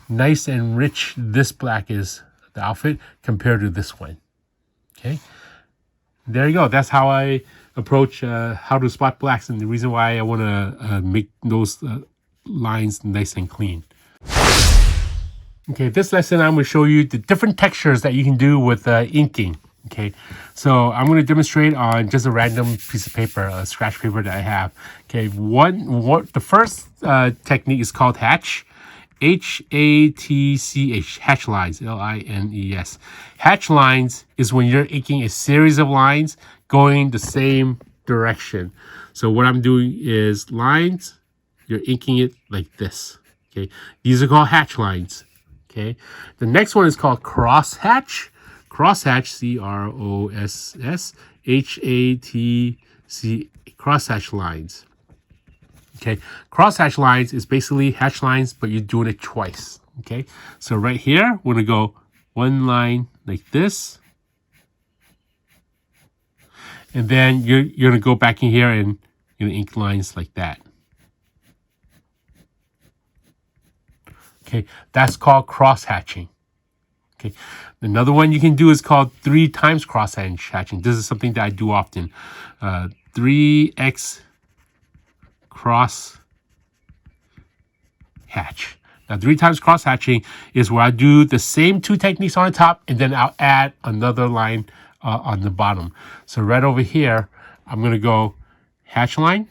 nice and rich this black is, the outfit, compared to this one. Okay, there you go. That's how I approach how to spot blacks, and the reason why I want to make those lines nice and clean. Okay, this lesson I'm going to show you the different textures that you can do with inking. Okay, so I'm going to demonstrate on just a random piece of paper, a scratch paper that I have. Okay, the first technique is called hatch. H-A-T-C-H, hatch lines, L-I-N-E-S. Hatch lines is when you're inking a series of lines going the same direction. So what I'm doing is lines, you're inking it like this. Okay, these are called hatch lines. Okay, the next one is called cross hatch. Cross hatch, C-R-O-S-S-H-A-T-C, cross hatch lines. Okay, cross hatch lines is basically hatch lines, but you're doing it twice. Okay, so right here, we're gonna go one line like this, and then you're gonna go back in here and you're gonna ink lines like that. Okay, that's called cross hatching. Okay, another one you can do is called 3 times cross hatching. This is something that I do often. 3x cross hatch. Now 3 times cross hatching is where I do the same 2 techniques on the top, and then I'll add another line on the bottom. So right over here, I'm going to go hatch line.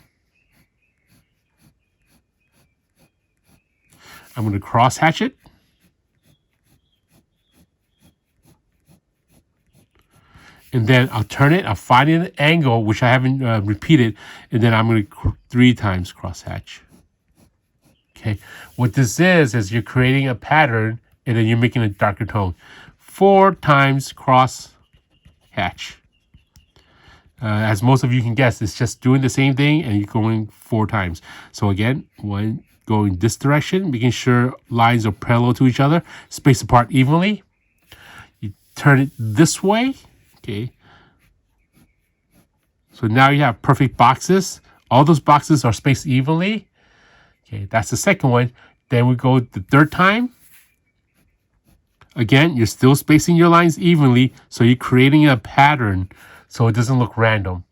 I'm going to cross hatch it. And then I'll turn it, I'll find an angle, which I haven't repeated, and then I'm going to 3 times cross hatch. Okay, what this is you're creating a pattern, and then you're making a darker tone. 4 times cross hatch. As most of you can guess, it's just doing the same thing, and you're going 4 times. So again, one going this direction, making sure lines are parallel to each other, spaced apart evenly. You turn it this way. Okay, so now you have perfect boxes. All those boxes are spaced evenly. Okay, that's the second one. Then we go the 3rd time. Again, you're still spacing your lines evenly, so you're creating a pattern so it doesn't look random.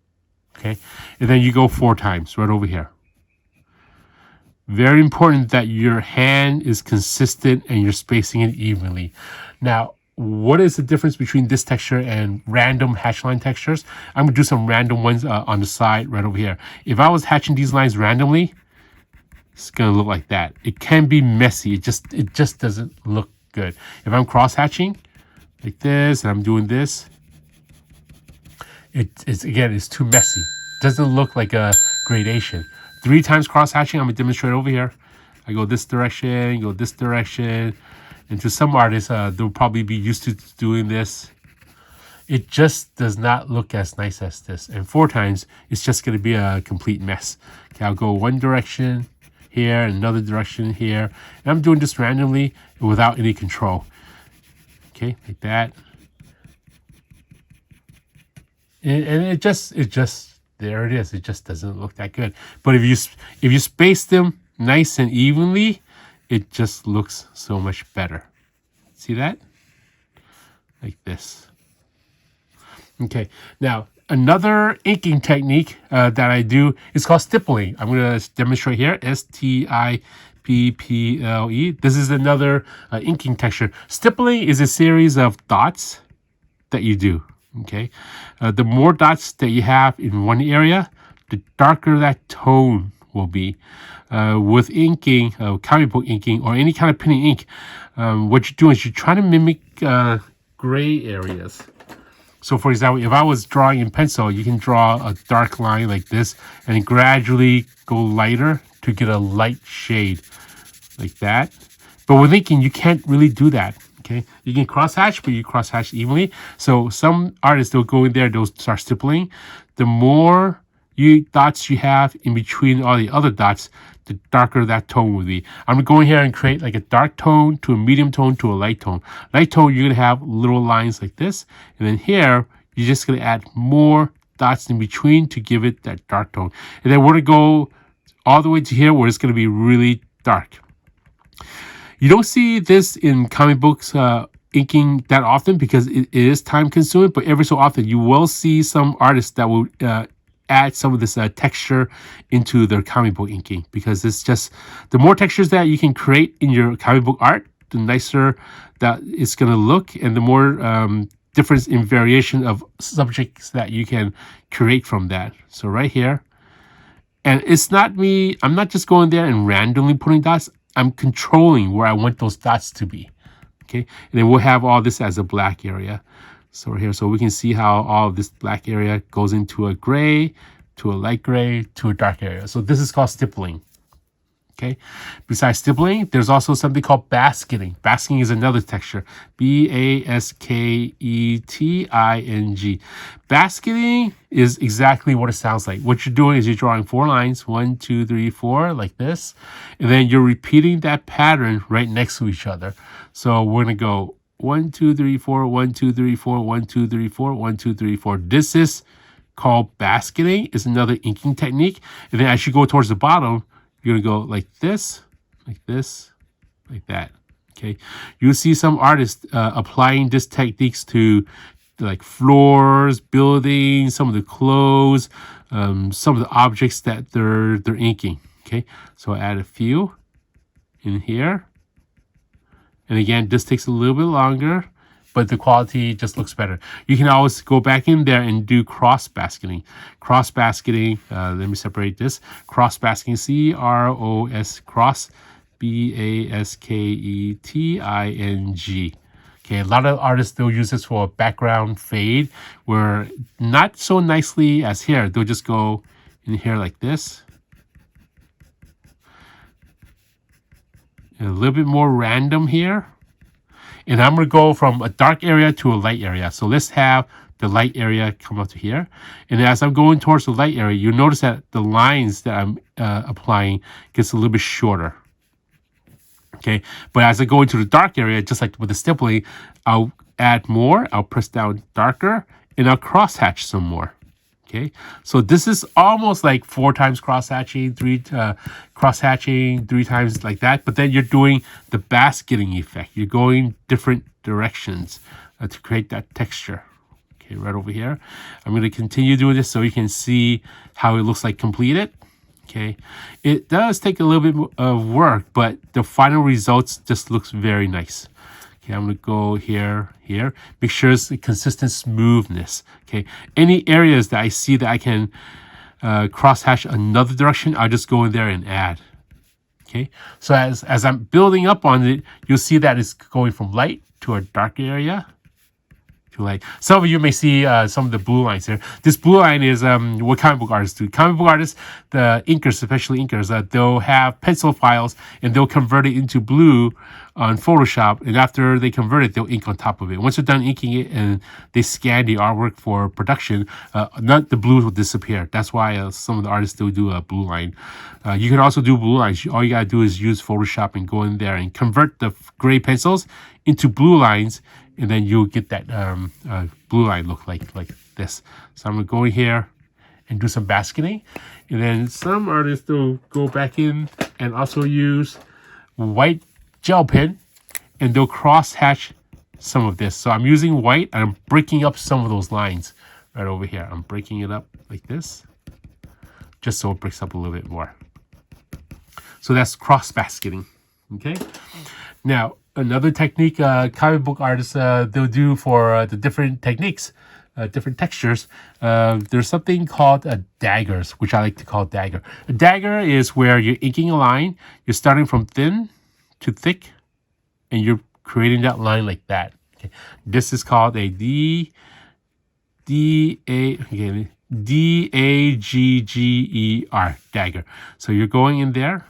Okay, and then you go 4 times right over here. Very important that your hand is consistent and you're spacing it evenly. Now, what is the difference between this texture and random hatch line textures? I'm going to do some random ones on the side right over here. If I was hatching these lines randomly, it's going to look like that. It can be messy. It just doesn't look good. If I'm cross hatching like this and I'm doing this, it's too messy. It doesn't look like a gradation. 3 times cross hatching, I'm going to demonstrate over here. I go this direction, go this direction. And to some artists, they'll probably be used to doing this. It just does not look as nice as this. And 4 times, it's just going to be a complete mess. Okay, I'll go one direction here, another direction here. And I'm doing this randomly without any control. Okay, like that. And it just, there it is. It just doesn't look that good. But if you space them nice and evenly, it just looks so much better. See that? Like this. Okay, now another inking technique that I do is called stippling. I'm going to demonstrate here, S-T-I-P-P-L-E. This is another inking texture. Stippling is a series of dots that you do. Okay, the more dots that you have in one area, the darker that tone will be. With inking, comic book inking, or any kind of pen and ink, what you're doing is you're trying to mimic gray areas. So for example, if I was drawing in pencil, you can draw a dark line like this and then gradually go lighter to get a light shade like that. But with inking, you can't really do that. Okay, you can cross hatch, but you cross hatch evenly. So some artists, they'll go in there, they'll start stippling. The more dots you have in between all the other dots, the darker that tone will be. I'm gonna go in here and create like a dark tone to a medium tone to a light tone. Light tone, you're gonna have little lines like this, and then here you're just gonna add more dots in between to give it that dark tone. And then we're gonna go all the way to here where it's gonna be really dark. You don't see this in comic books inking that often because it is time consuming, but every so often you will see some artists that will add some of this texture into their comic book inking, because it's just the more textures that you can create in your comic book art, the nicer that it's going to look, and the more difference in variation of subjects that you can create from that. So right here, and it's not me, I'm not just going there and randomly putting dots. I'm controlling where I want those dots to be. Okay, and then we'll have all this as a black area. So right here, so we can see how all of this black area goes into a gray, to a light gray, to a dark area. So this is called stippling. Okay, besides stippling, there's also something called basketing. Basketing is another texture. B-A-S-K-E-T-I-N-G. Basketing is exactly what it sounds like. What you're doing is you're drawing 4 lines, 1, 2, 3, 4, like this, and then you're repeating that pattern right next to each other. So we're gonna go 1, 2, 3, 4, 1, 2, 3, 4, 1, 2, 3, 4, 1, 2, 3, 4. This is called basketing. It's another inking technique. And then as you go towards the bottom, you're gonna go like this, like that. Okay, you'll see some artists applying these techniques to like floors, buildings, some of the clothes, some of the objects that they're inking. Okay, so add a few in here, and again, this takes a little bit longer, but the quality just looks better. You can always go back in there and do cross basketing. Cross basketing, let me separate this. Cross basketing, C-R-O-S, cross, B-A-S-K-E-T-I-N-G. Okay, a lot of artists, they'll use this for a background fade, where not so nicely as here. They'll just go in here like this. And a little bit more random here. And I'm going to go from a dark area to a light area. So let's have the light area come up to here. And as I'm going towards the light area, you'll notice that the lines that I'm applying gets a little bit shorter. Okay, but as I go into the dark area, just like with the stippling, I'll add more. I'll press down darker, and I'll cross hatch some more. Okay, so this is almost like 4 times cross hatching, 3 cross hatching, 3 times like that. But then you're doing the basketing effect. You're going different directions to create that texture. Okay, right over here. I'm going to continue doing this so you can see how it looks like completed. Okay, it does take a little bit of work, but the final results just looks very nice. Okay, I'm going to go here. Make sure it's a consistent smoothness. Okay, any areas that I see that I can cross hatch another direction, I'll just go in there and add. Okay, so as I'm building up on it, you'll see that it's going from light to a dark area. Like some of you may see some of the blue lines here. This blue line is what comic book artists do. Comic book artists, the inkers, especially inkers, they'll have pencil files and they'll convert it into blue on Photoshop. And after they convert it, they'll ink on top of it. Once they're done inking it and they scan the artwork for production, not the blues will disappear. That's why some of the artists still do a blue line. You can also do blue lines. All you gotta do is use Photoshop and go in there and convert the gray pencils into blue lines, and then you'll get that blue line look like this. So I'm going to go in here and do some basketing. And then some artists will go back in and also use white gel pen, and they'll cross hatch some of this. So I'm using white and I'm breaking up some of those lines right over here. I'm breaking it up like this, just so it breaks up a little bit more. So that's cross basketing. Okay. Now, another technique comic book artists they'll do for the different techniques, different textures, there's something called daggers, which I like to call dagger. A dagger is where you're inking a line, you're starting from thin to thick, and you're creating that line like that. Okay. This is called a D-A-G-G-E-R, dagger. So you're going in there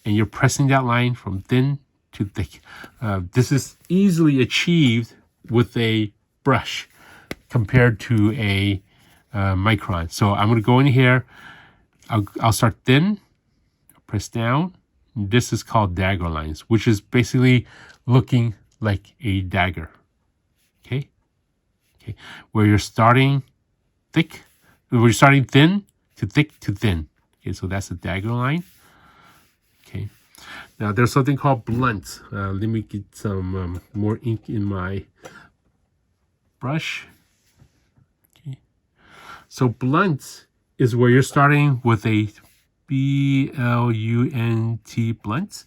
and you're pressing that line from thin to thick. This is easily achieved with a brush compared to a micron. So I'm going to go in here. I'll start thin, press down. This is called dagger lines, which is basically looking like a dagger. Okay? Okay. Where you're starting thick, where you're starting thin to thick to thin. Okay, so that's a dagger line. Okay. Now there's something called blunt. Let me get some more ink in my brush. Okay. So blunt is where you're starting with a B-L-U-N-T, blunt.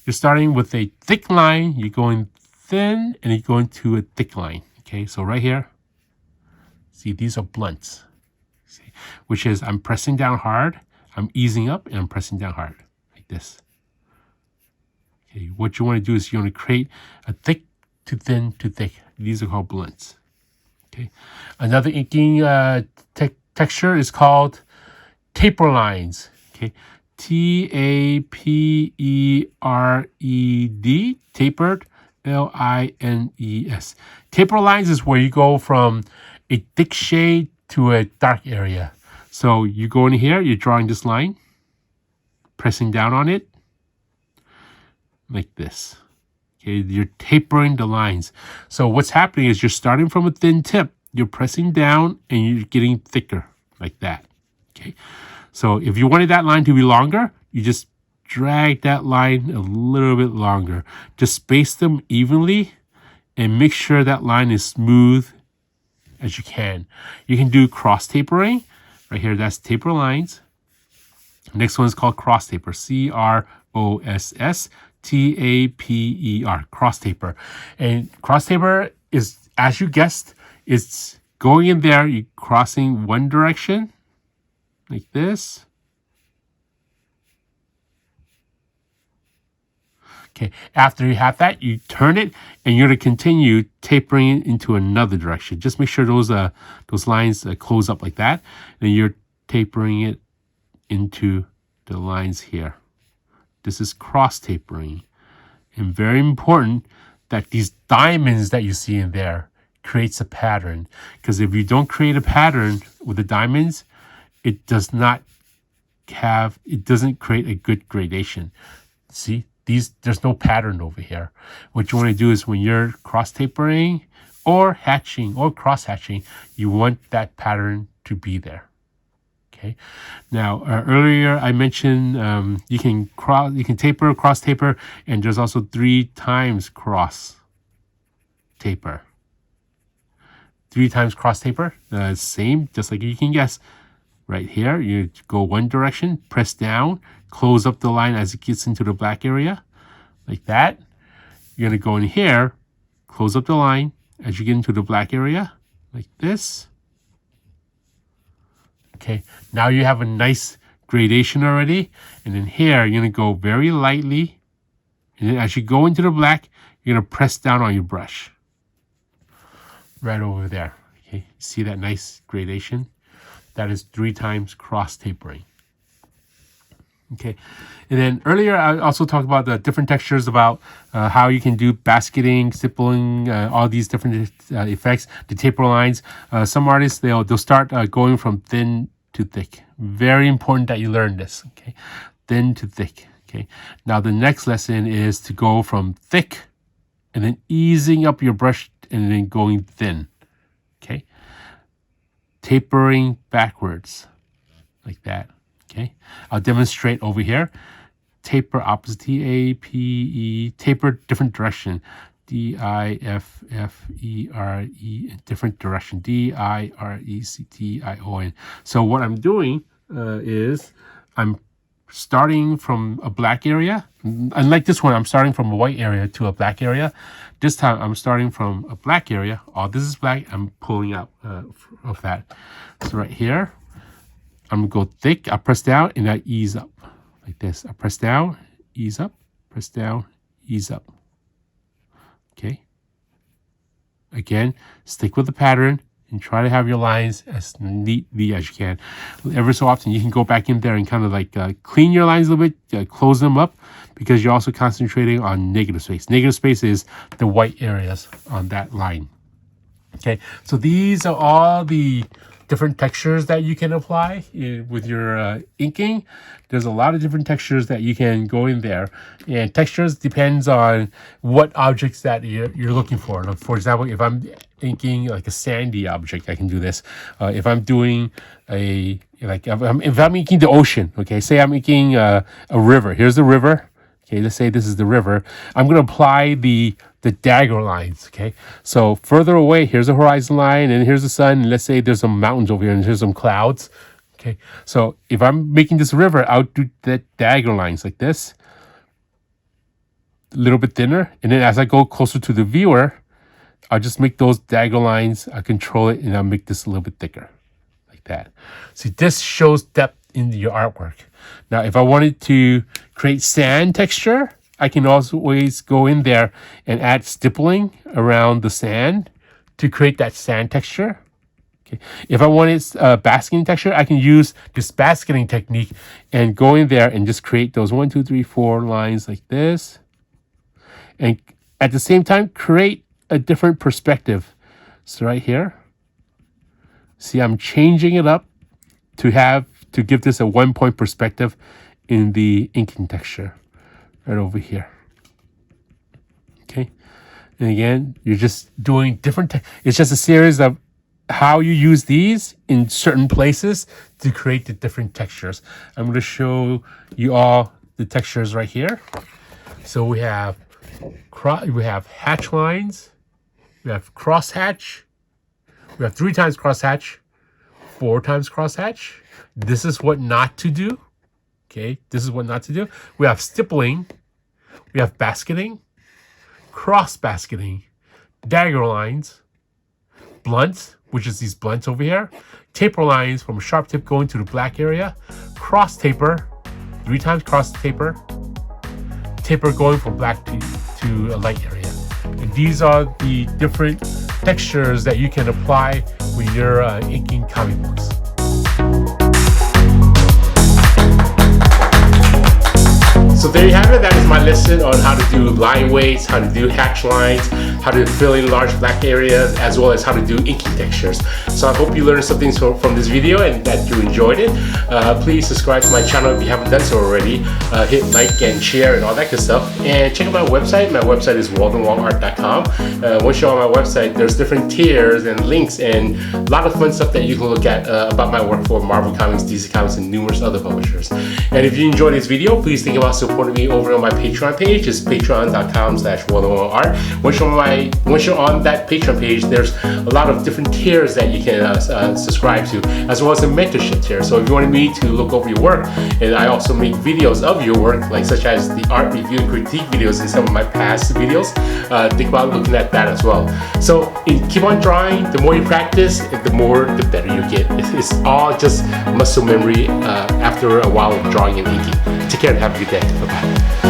You're starting with a thick line, you're going thin, and you're going to a thick line. Okay, so right here, see, these are blunts. See, which is I'm pressing down hard, I'm easing up, and I'm pressing down hard, like this. Okay, what you want to do is you want to create a thick to thin to thick. These are called blunts. Okay, another inking texture is called taper lines. Okay, T-A-P-E-R-E-D, tapered, L-I-N-E-S. Taper lines is where you go from a thick shade to a dark area. So you go in here, you're drawing this line, pressing down on it, like this. Okay, you're tapering the lines. So what's happening is you're starting from a thin tip, you're pressing down, and you're getting thicker, like that. Okay. So if you wanted that line to be longer, you just drag that line a little bit longer. Just space them evenly and make sure that line is smooth as you can. You can do cross tapering. Right here, that's taper lines. Next one is called cross taper, C-R-O-S-S-T-A-P-E-R, cross taper. And cross taper is, as you guessed, it's going in there, you're crossing one direction, like this. Okay, after you have that, you turn it, and you're going to continue tapering it into another direction. Just make sure those lines close up like that, and you're tapering it into the lines here. This is cross tapering, and very important that these diamonds that you see in there creates a pattern. Because if you don't create a pattern with the diamonds, it doesn't create a good gradation. See, there's no pattern over here. What you want to do is when you're cross tapering or hatching or cross hatching, you want that pattern to be there. Okay. Now earlier I mentioned you can taper, cross taper, and there's also 3 times cross taper. 3 times cross taper, same, just like you can guess. Right here, you go one direction, press down, close up the line as it gets into the black area, like that. You're going to go in here, close up the line as you get into the black area, like this. Okay, now you have a nice gradation already. And then here, you're going to go very lightly. And then as you go into the black, you're going to press down on your brush. Right over there. Okay, see that nice gradation? That is 3 times cross tapering. Okay, and then earlier I also talked about the different textures, about how you can do basketing, stippling, all these different effects, the taper lines. Some artists, they'll start going from thin to thick. Very important that you learn this, okay? Thin to thick, okay? Now the next lesson is to go from thick and then easing up your brush and then going thin, okay? Tapering backwards, like that, okay? I'll demonstrate over here. Taper opposite, T-A-P-E, taper different direction, D-I-F-F-E-R-E, different direction, D-I-R-E-C-T-I-O-N. So what I'm doing is I'm starting from a black area. Unlike this one, I'm starting from a white area to a black area. This time I'm starting from a black area. Oh, this is black. I'm pulling out of that. So right here, I'm gonna go thick. I press down and I ease up like this. I press down, ease up, press down, ease up. Okay. Again, stick with the pattern and try to have your lines as neatly as you can. Every so often, you can go back in there and kind of like clean your lines a little bit, close them up, because you're also concentrating on negative space. Negative space is the white areas on that line. Okay, so these are all the different textures that you can apply with your inking. There's a lot of different textures that you can go in there, and textures depends on what objects that you're looking for. Like, for example, if I'm inking like a sandy object, I can do this. If I'm doing if I'm inking the ocean, okay, say I'm inking a river. Here's the river. Okay, let's say this is the river. I'm going to apply the dagger lines, okay? So further away, here's a horizon line, and here's the sun. And let's say there's some mountains over here, and here's some clouds, okay? So if I'm making this river, I'll do the dagger lines like this, a little bit thinner. And then as I go closer to the viewer, I'll just make those dagger lines. I'll control it, and I'll make this a little bit thicker, like that. See, this shows depth in your artwork. Now, if I wanted to create sand texture, I can always go in there and add stippling around the sand to create that sand texture. Okay. If I wanted basketing texture, I can use this basketing technique and go in there and just create those 1, 2, 3, 4 lines like this. And at the same time, create a different perspective. So right here, see, I'm changing it up to give this a 1-point perspective in the inking texture right over here. Okay, and again, you're just doing different. It's just a series of how you use these in certain places to create the different textures. I'm going to show you all the textures right here. So we have hatch lines, we have cross hatch, we have 3 times cross hatch, 4 times cross hatch. This is what not to do. Okay, this is what not to do. We have stippling, we have basketing, cross basketing, dagger lines, blunts, which is these blunts over here, taper lines from a sharp tip going to the black area, cross taper, 3 times cross taper, taper going from black to a light area. And these are the different textures that you can apply when you're inking comic books. So there you have it. That is my lesson on how to do line weights, how to do hatch lines, how to fill in large black areas, as well as how to do inking textures. So I hope you learned something from this video and that you enjoyed it. Please subscribe to my channel if you haven't done so already. Hit like and share and all that good stuff. And check out my website. My website is waldenwongart.com. Once you're on my website, there's different tiers and links and a lot of fun stuff that you can look at about my work for Marvel Comics, DC Comics, and numerous other publishers. And if you enjoyed this video, please think about supporting me over on my Patreon page. It's patreon.com/waldenwongart. Once you're on that Patreon page, there's a lot of different tiers that you can subscribe to, as well as a mentorship tier. So if you wanted me to look over your work, and I also make videos of your work, like such as the art review and critique videos in some of my past videos, think about looking at that as well. So keep on drawing. The more you practice, the better you get. It's all just muscle memory after a while of drawing and inking. Take care and have a good day. Bye-bye.